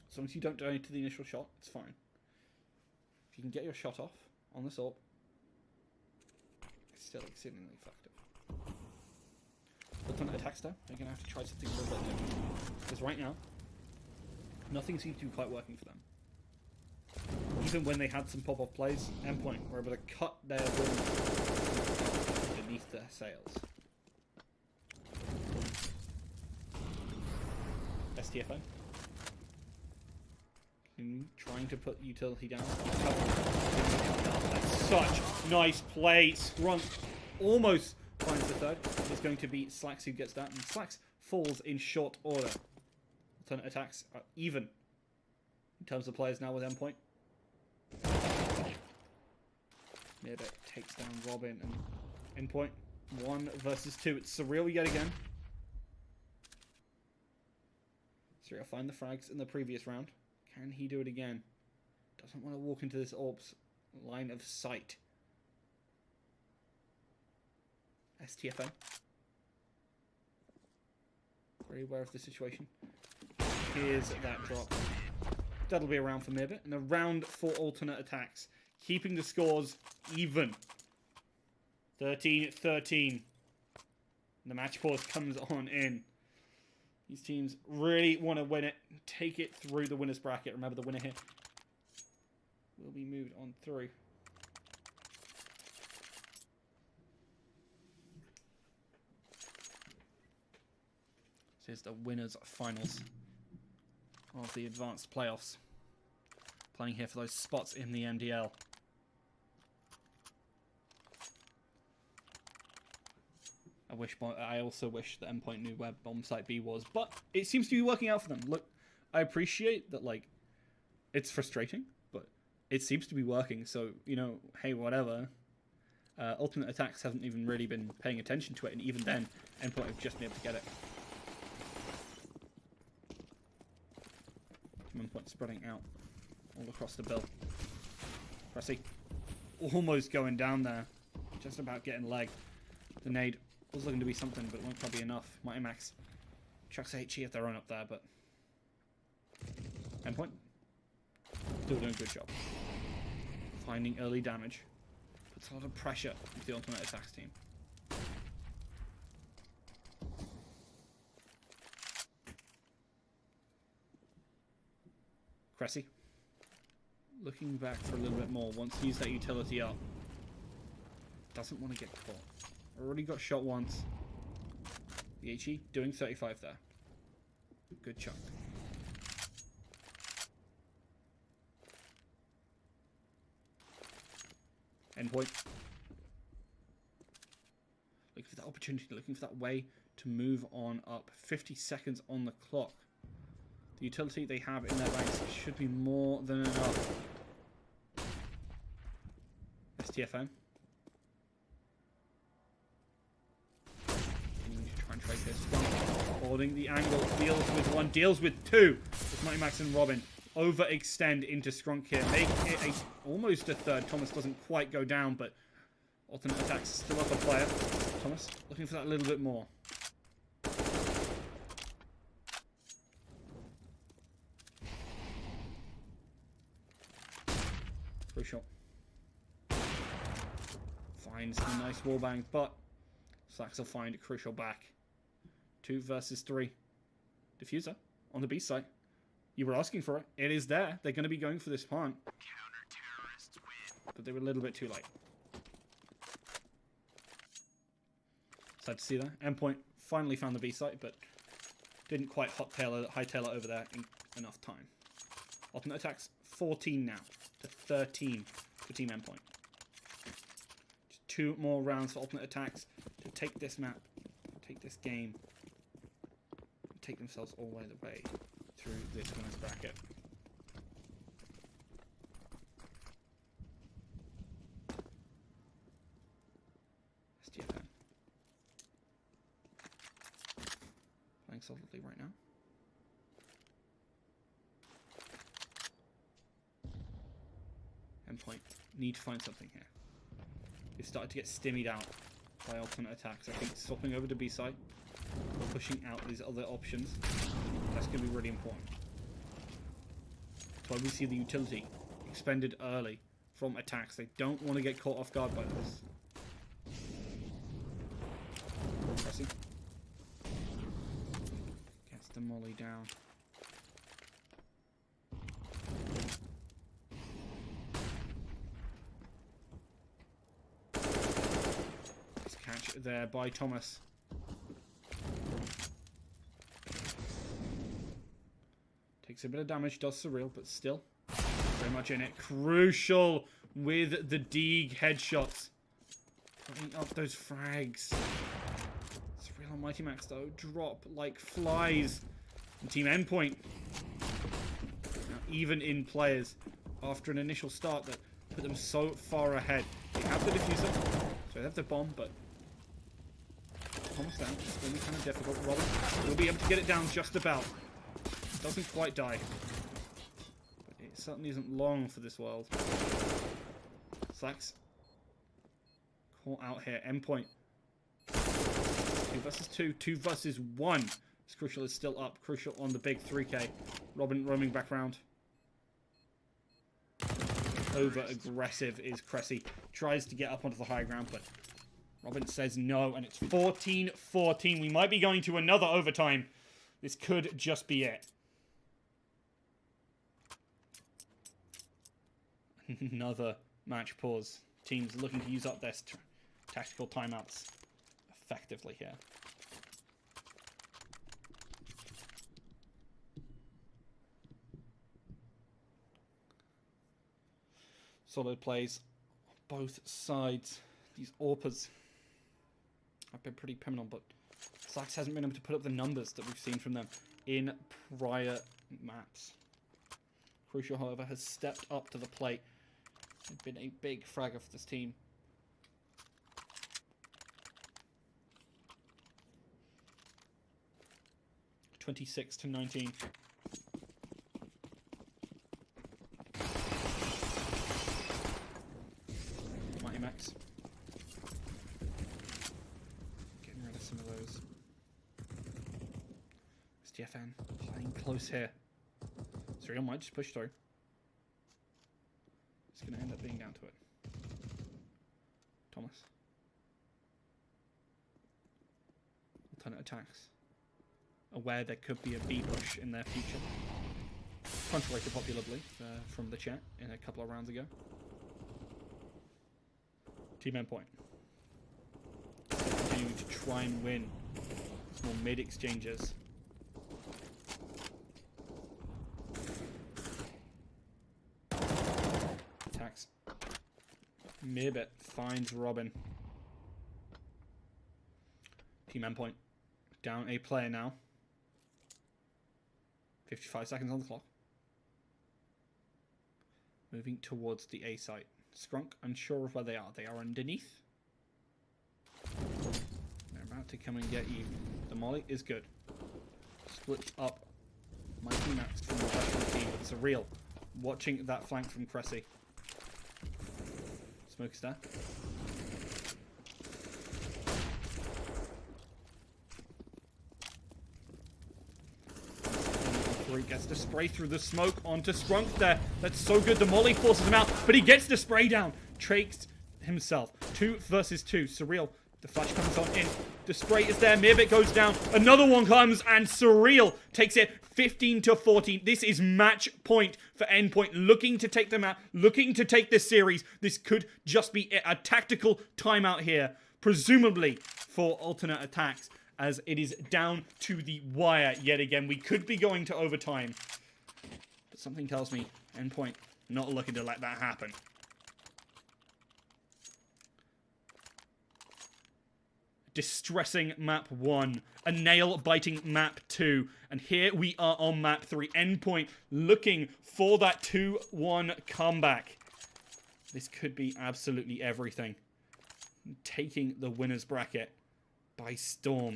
As long as you don't die to the initial shot, it's fine. If you can get your shot off on this ult, it's still exceedingly effective. But on aTTaX though, they're going to have to try something a little bit different. Because right now, nothing seems to be quite working for them. Even when they had some pop-off plays, Endpoint were able to cut their win beneath their sails. STFO. Trying to put utility down. That's such nice play. Scrunk almost finds the third. It's going to be Slax who gets that, and Slax falls in short order. Alternate attacks are even in terms of players now with Endpoint. Mirbit takes down Robin and Endpoint. 1 versus 2. It's Surreal yet again. Surreal find the frags in the previous round. Can he do it again? Doesn't want to walk into this Orb's line of sight. STFO. Very aware of the situation. Here's that drop. That'll be around for Mirbit. And a round for alternate attacks. Keeping the scores even. 13-13. The match pause comes on in. These teams really want to win it. Take it through the winner's bracket. Remember, the winner here will be moved on through. So here's the winners' finals of the advanced playoffs. Playing here for those spots in the MDL. I also wish the Endpoint knew where bomb site B was, but it seems to be working out for them. Look, I appreciate that, like, it's frustrating, but it seems to be working, so, you know, hey, whatever. Ultimate Attacks haven't even really been paying attention to it, and even then, Endpoint have just been able to get it. Endpoint spreading out all across the bill. Cressy almost going down there, just about getting legged. The nade was looking to be something, but it won't quite be enough. Mighty Max chucks HE if they're on up there, but Endpoint still doing a good job. Finding early damage. Puts a lot of pressure into the Ultimate Attacks team. Cressy looking back for a little bit more. Wants to use that utility up. Doesn't want to get caught. Already got shot once. The HE doing 35 there. Good chunk. Endpoint. Looking for that opportunity, looking for that way to move on up. 50 seconds on the clock. The utility they have in their ranks should be more than enough. STFM. Try and trade this. Holding the angle. Deals with one. Deals with two. With Mighty Max and Robin. Overextend into Scrunk here. Make it almost a third. Thomas doesn't quite go down, but alternate attacks still up a player. Thomas looking for that a little bit more. Crucial. Finds a nice wallbang, but Slax will find Crucial back. 2 versus 3. Diffuser on the B site. You were asking for it. It is there. They're going to be going for this plant. But they were a little bit too late. Sad to see that. Endpoint finally found the B site, but didn't quite hightail it over there in enough time. Alternate attacks 14 now to 13 for Team Endpoint. Just 2 more rounds for alternate attacks to take this map, take this game, and take themselves all the way through this winners bracket. SDFN. Playing solidly right now. Endpoint need to find something here. They've started to get stimmied out by alternate attacks. I think swapping over to B side, pushing out these other options, that's going to be really important. That's why we see the utility expended early from attacks. They don't want to get caught off guard by this. Pressing. Gets the molly down. Catch there by Thomas. Takes a bit of damage, does Surreal, but still very much in it. Crucial with the Deeg headshots. Putting up those frags. Surreal and Mighty Max, though, drop like flies. And Team Endpoint, now even in players, after an initial start that put them so far ahead. They have the diffuser, so they have the bomb, but Thomas down. It's going to be kind of difficult. Robin will be able to get it down just about. Doesn't quite die. But it certainly isn't long for this world. Slacks. Caught out here. Endpoint. 2 versus 2. 2 versus 1. This Crucial is still up. Crucial on the big 3k. Robin roaming back round. Over aggressive is Cressy. Tries to get up onto the high ground, but Robin says no, and it's 14-14. We might be going to another overtime. This could just be it. Another match pause. Teams looking to use up their tactical timeouts effectively here. Solid plays on both sides. These AWPers have been pretty pivotal, but Slacks hasn't been able to put up the numbers that we've seen from them in prior maps. Crucial, however, has stepped up to the plate and been a big fragger for this team. (26-19). Mighty Max. Getting rid of some of those. SDFN playing close here. Surreal might just push through. It's going to end up being down to it. Thomas. Alternate attacks. Aware there could be a B push in their future. Contrary to popular belief from the chat in a couple of rounds ago. Team Endpoint. Continuing to try and win small mid exchanges. Attacks. Mirbit finds Robin. Team Endpoint down a player now. 55 seconds on the clock. Moving towards the A site. Skrunk, unsure of where they are. They are underneath. They're about to come and get you. The molly is good. Splits up Mighty Max from the rest of the team. It's Surreal. Watching that flank from Cressy. Smoke is there. Gets to spray through the smoke onto Skrunk there. That's so good. The molly forces him out, but he gets the spray down. Trakes himself. 2 versus 2. Surreal. The flash comes on in. The spray is there. Mirbit goes down. Another one comes, and Surreal takes it 15-14. This is match point for Endpoint. Looking to take them out. Looking to take this series. This could just be a tactical timeout here. Presumably for alternate attacks, as it is down to the wire yet again. We could be going to overtime. But something tells me Endpoint not looking to let that happen. Distressing map 1. A nail-biting map 2. And here we are on map 3. Endpoint looking for that 2-1 comeback. This could be absolutely everything. Taking the winner's bracket by storm.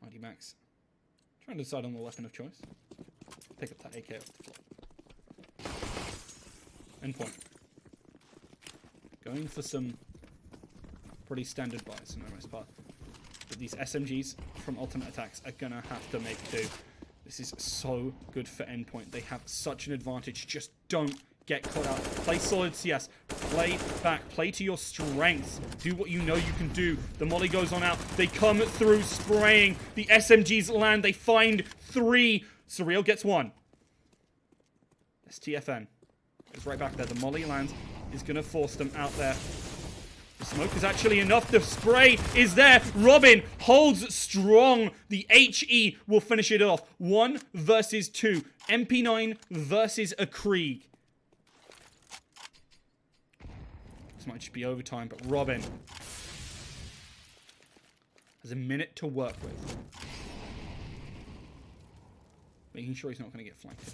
Mighty Max trying to decide on the weapon of choice. Pick up that AK off the floor. Endpoint going for some pretty standard buys for the most part. But these SMGs from alternate attacks are gonna have to make do. This is so good for Endpoint. They have such an advantage. Just don't get caught out. Play solid CS. Play back. Play to your strengths. Do what you know you can do. The molly goes on out. They come through spraying. The SMGs land. They find 3. Surreal gets 1. STFN is right back there. The molly lands. Is going to force them out there. The smoke is actually enough. The spray is there. Robin holds strong. The HE will finish it off. 1 versus 2. MP9 versus a Krieg. This might just be overtime, but Robin has a minute to work with. Making sure he's not going to get flanked.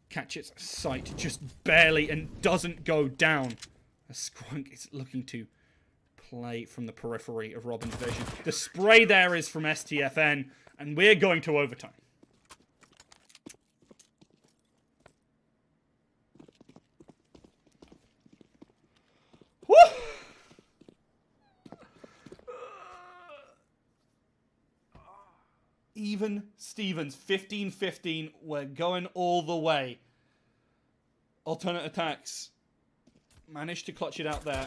Catches sight just barely and doesn't go down. A Skrunk is looking to play from the periphery of Robin's vision. The spray there is from STFN, and we're going to overtime. Woo! Even Stevens, 15-15. We're going all the way. Alternate attacks. Managed to clutch it out there.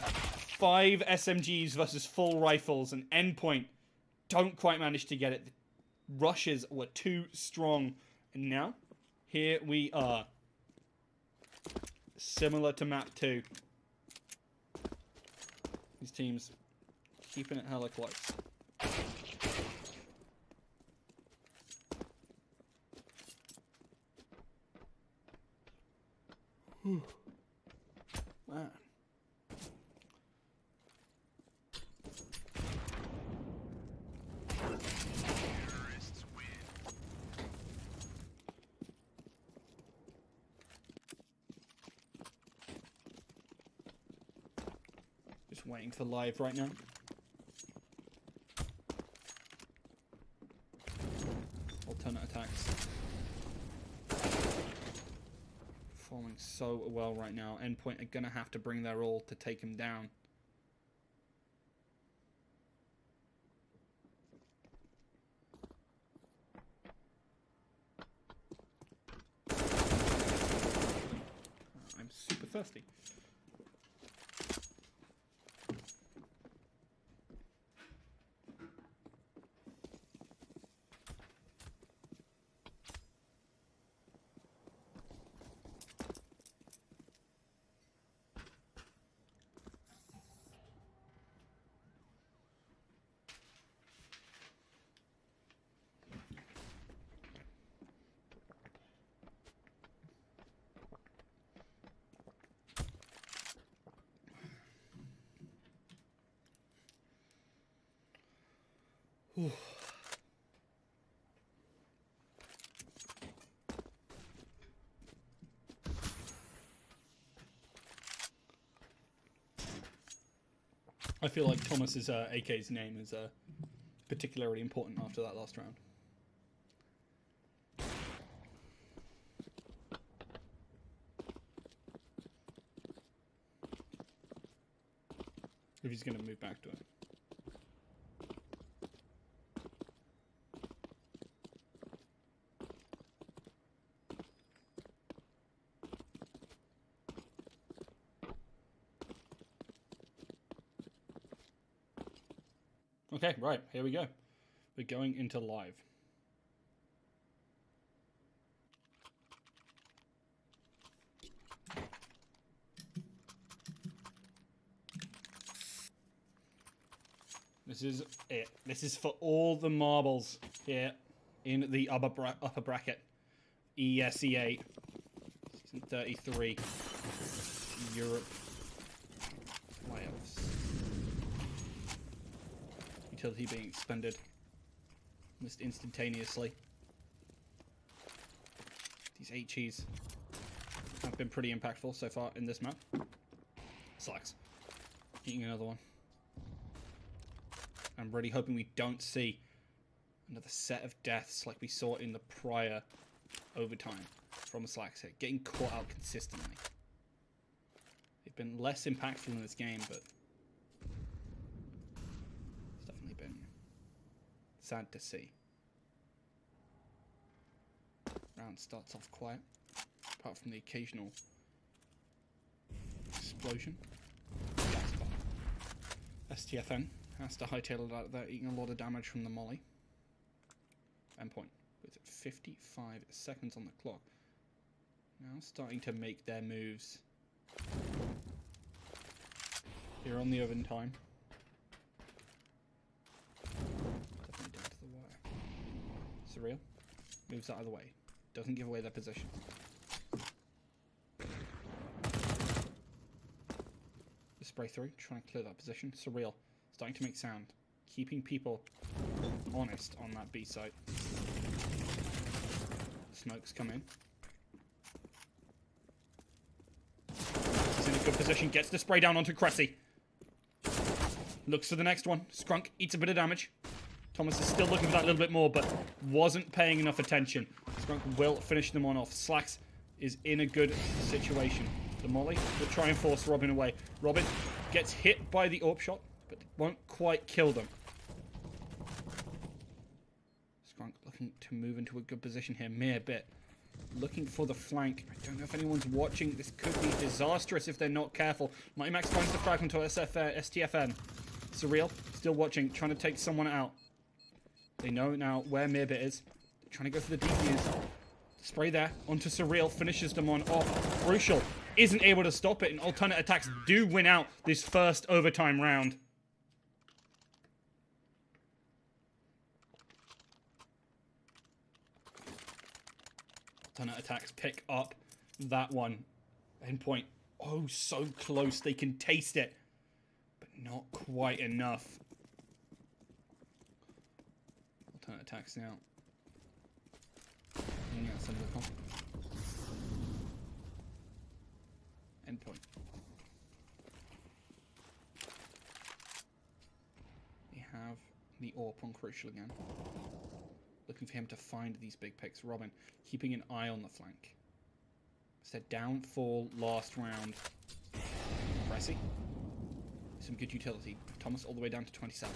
5 SMGs versus full rifles. And Endpoint don't quite manage to get it. The rushes were too strong. And now, here we are. Similar to map 2. These teams keeping it hella close. Man. Just waiting for live right now. Alternate attacks. Performing so well right now. Endpoint are gonna have to bring their all to take him down. I'm super thirsty. Whew. I feel like Thomas's AK's name is particularly important after that last round. If he's going to move back to it. Okay, right, here we go. We're going into live. This is it. This is for all the marbles here in the upper bracket. ESEA. Season 33. Europe. Playoffs. Utility being expended almost instantaneously. These HEs have been pretty impactful so far in this map. Slacks. Eating another one. I'm really hoping we don't see another set of deaths like we saw in the prior overtime from a Slacks hit. Getting caught out consistently. They've been less impactful in this game, but it's definitely been sad to see. Round starts off quiet, apart from the occasional explosion. Gas bomb. STFN has to hightail it out there, eating a lot of damage from the molly. Endpoint with 55 seconds on the clock. Now starting to make their moves here on the overtime. Definitely down to the wire. Surreal moves out of the way. Doesn't give away their position. The spray through, trying to clear that position. Surreal. Starting to make sound. Keeping people honest on that B site. Smokes come in. He's in a good position. Gets the spray down onto Cressy. Looks for the next one. Scrunk eats a bit of damage. Thomas is still looking for that little bit more, but wasn't paying enough attention. Scrunk will finish them on off. Slacks is in a good situation. The molly will try and force Robin away. Robin gets hit by the AWP shot, but won't quite kill them. Scrunk looking to move into a good position here. Mere bit. Looking for the flank. I don't know if anyone's watching. This could be disastrous if they're not careful. Mighty Max finds the fragment to STFN. Surreal. Still watching. Trying to take someone out. They know now where Mirbit is. They're trying to go for the defuse. Spray there. Onto Surreal. Finishes them on off. Crucial. Isn't able to stop it. And alternate attacks do win out this first overtime round. Alternate attacks pick up that one. Endpoint. Oh, so close. They can taste it. But not quite enough. Alternate attacks now. Endpoint. We have the AWP on Crucial again. Looking for him to find these big picks. Robin keeping an eye on the flank. It's their downfall last round. Cressy. Some good utility. Thomas all the way down to 27.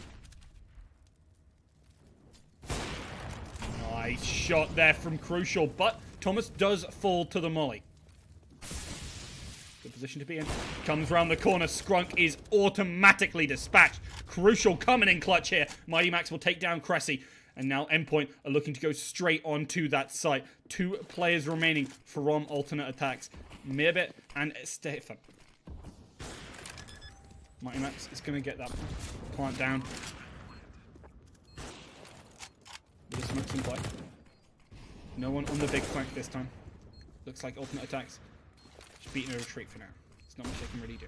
Nice shot there from Crucial, but Thomas does fall to the molly. Good position to be in. Comes round the corner. Scrunk is automatically dispatched. Crucial coming in clutch here. Mighty Max will take down Cressy. And now Endpoint are looking to go straight onto that site. 2 players remaining from alternate attacks. Mirbit and Stefan. Mighty Max is going to get that plant down. With the smokes in play. No one on the big flank this time. Looks like alternate attacks. Just beating a retreat for now. There's not much they can really do.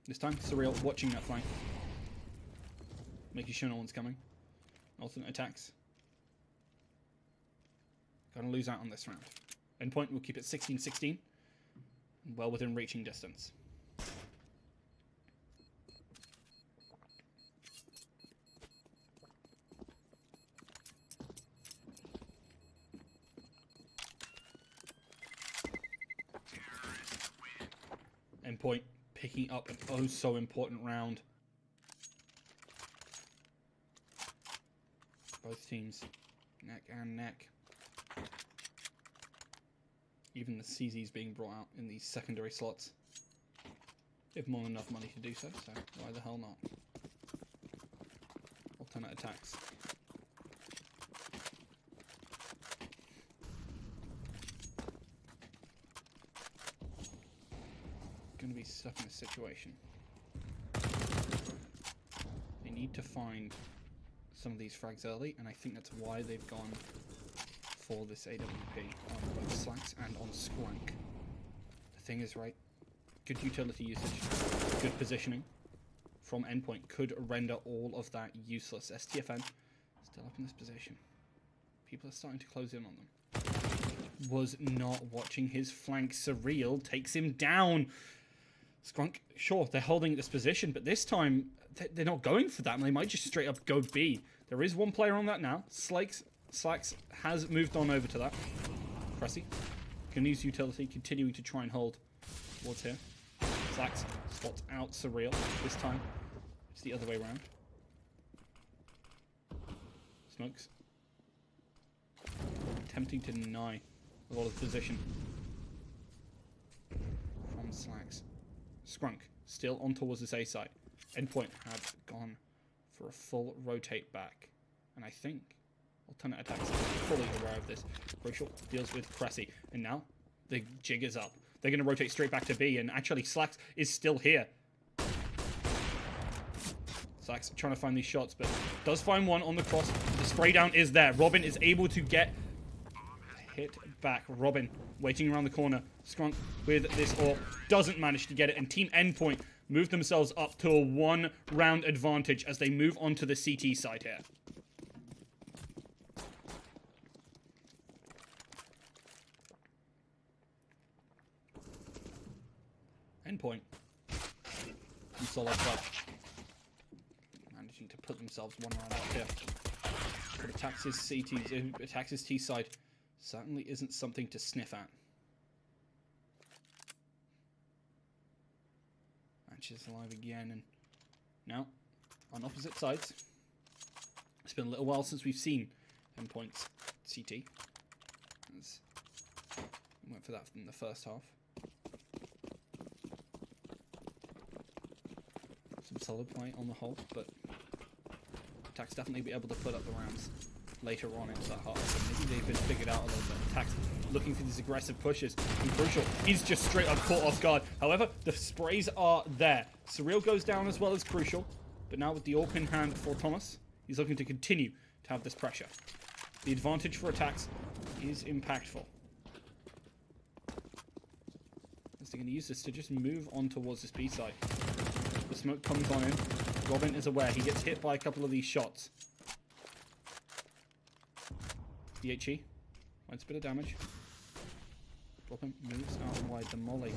This time, Surreal watching that flank. Making sure no one's coming. Alternate attacks. Gonna lose out on this round. Endpoint will keep it 16-16. Well within reaching distance. Endpoint picking up an oh so important round. Both teams neck and neck. Even the CZ's being brought out in these secondary slots. They have more than enough money to do so, so why the hell not? Alternate attacks. Going to be stuck in a situation. They need to find some of these frags early, and I think that's why they've gone for this AWP on both Slacks and on Squank. The thing is, right, good utility usage, good positioning from Endpoint could render all of that useless. STFN still up in this position. People are starting to close in on them. Was not watching his flank. Surreal takes him down. Squank, sure, they're holding this position, but this time they're not going for that, and they might just straight up go B. There is one player on that now. Slacks has moved on over to that. Cressy can use utility, continuing to try and hold towards here. Slacks spots out Surreal. This time it's the other way around. Smokes. Attempting to deny a lot of position from Slacks. Squank still on towards this A side. Endpoint have gone for a full rotate back. And I think alternate attacks are fully aware of this. Crucial deals with Cressy. And now the jig is up. They're going to rotate straight back to B. And actually Slacks is still here. Slacks trying to find these shots, but does find one on the cross. The spray down is there. Robin is able to get hit back. Robin waiting around the corner. Squank with this AWP doesn't manage to get it. And Team Endpoint move themselves up to a 1-round advantage as they move on to the CT side here. Endpoint. And solid clutch. Managing to put themselves 1 round up here. But attacks his T side. Certainly isn't something to sniff at. Match is alive again, and now on opposite sides. It's been a little while since we've seen Endpoint's CT. As we went for that in the first half. Some solid play on the whole, but aTTaX definitely be able to put up the rounds later on into that half. So maybe they've been figured out a little bit. aTTaX looking for these aggressive pushes. And Crucial, he's just straight up caught off guard. However, the sprays are there. Surreal goes down as well as Crucial. But now with the AWP in hand for Thomas, he's looking to continue to have this pressure. The advantage for aTTaX is impactful. As they're going to use this to just move on towards this B side. The smoke comes on in. Robin is aware. He gets hit by a couple of these shots. DHE finds a bit of damage. Robin moves out wide. The molly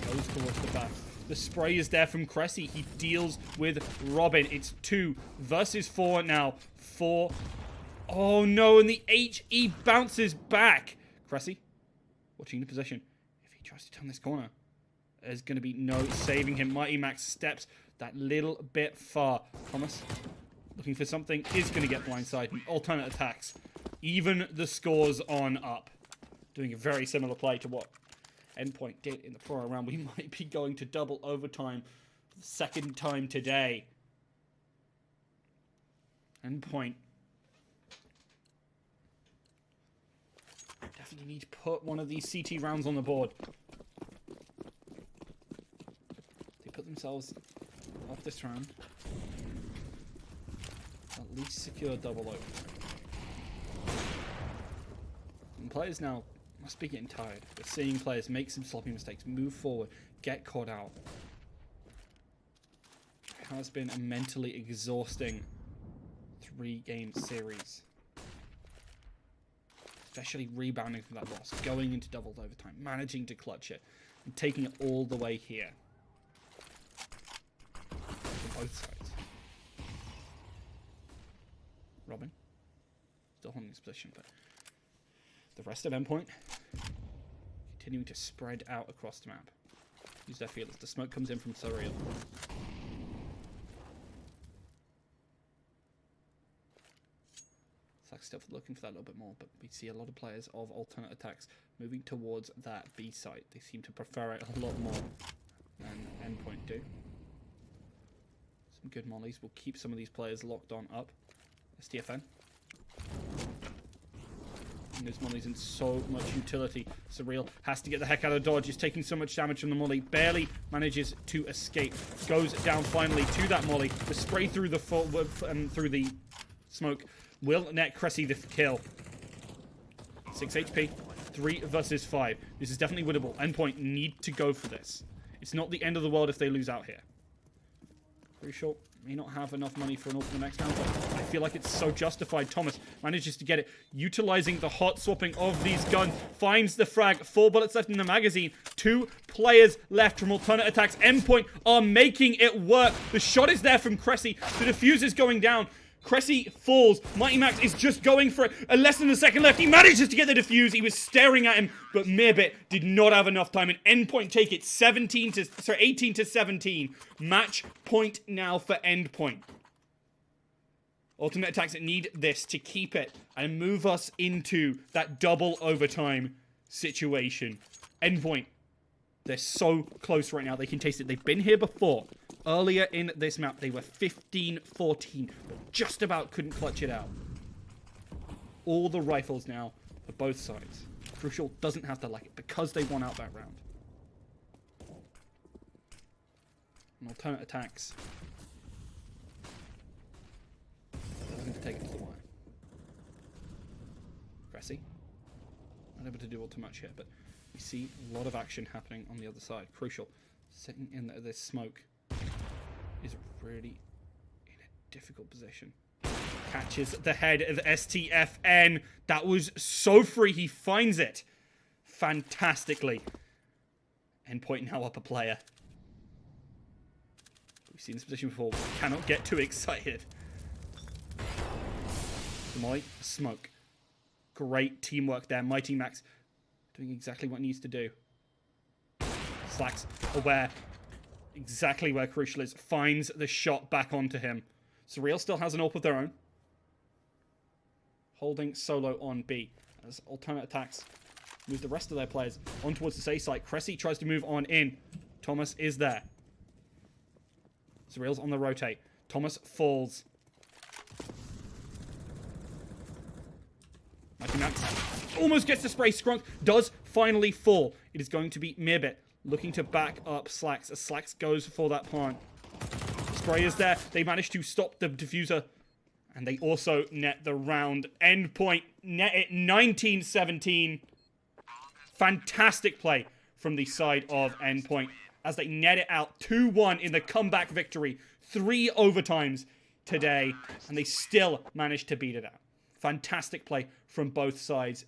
goes towards the back. The spray is there from Cressy. He deals with Robin. It's 2 versus 4 now. 4. Oh no, and the HE bounces back. Cressy watching the position. If he tries to turn this corner, there's going to be no saving him. Mighty Max steps that little bit far. Thomas looking for something is going to get blindsided. Alternate attacks. Even the scores on up. Doing a very similar play to what Endpoint did in the prior round. We might be going to double overtime for the second time today. Endpoint definitely need to put one of these CT rounds on the board. They put themselves off this round. At least secure double overtime. And players now must be getting tired. We're seeing players make some sloppy mistakes, move forward, get caught out. It has been a mentally exhausting 3-game series. Especially rebounding from that loss, going into double overtime, managing to clutch it, and taking it all the way here. From both sides. Robin still holding his position, but the rest of Endpoint continuing to spread out across the map. Use their feelers. The smoke comes in from Surreal. Slacks still looking for that a little bit more, but we see a lot of players of alternate attacks moving towards that B site. They seem to prefer it a lot more than Endpoint do. Some good mollies will keep some of these players locked on up. STFN. And those mollies in so much utility. Surreal has to get the heck out of dodge. He's taking so much damage from the molly. Barely manages to escape. Goes down finally to that molly. The spray through the through the smoke will net Cressy the kill. 6 HP. 3 versus 5. This is definitely winnable. Endpoint need to go for this. It's not the end of the world if they lose out here. Pretty sure may not have enough money for an ultimate next round, but I feel like it's so justified. Thomas manages to get it, utilizing the hot swapping of these guns, finds the frag, 4 bullets left in the magazine, 2 players left from alternate aTTaX. Endpoint are making it work. The shot is there from Cressy. The defuse is going down. Cressy falls. Mighty Max is just going for it. Less than a second left. He manages to get the defuse. He was staring at him, but Mirbit did not have enough time. And Endpoint take it 18 to 17. Match point now for Endpoint. Ultimate aTTaX need this to keep it and move us into that double overtime situation. Endpoint, they're so close right now. They can taste it. They've been here before. Earlier in this map, they were 15-14, but just about couldn't clutch it out. All the rifles now for both sides. Crucial doesn't have to like it because they won out that round. An alternate aTTaX. Looking to take it to the wire. Cressy. Not able to do all too much here, but we see a lot of action happening on the other side. Crucial. Sitting in this smoke is really in a difficult position. Catches the head of STFN. That was so free. He finds it fantastically. Endpoint now up a player. We've seen this position before. We cannot get too excited. Molly, smoke. Great teamwork there. Mighty Max doing exactly what he needs to do. Slacks aware. Exactly where Crucial is. Finds the shot back onto him. Surreal still has an AWP of their own. Holding solo on B. As alternate aTTaX move the rest of their players on towards the safe site. Cressy tries to move on in. Thomas is there. Surreal's on the rotate. Thomas falls. Mighty Max almost gets the spray. Scrunk does finally fall. It is going to be Mirbit looking to back up Slacks as Slacks goes for that plant. Spray is there. They manage to stop the diffuser. And they also net the round. Endpoint net it 19-17. Fantastic play from the side of Endpoint as they net it out 2-1 in the comeback victory. 3 overtimes today. And they still managed to beat it out. Fantastic play from both sides.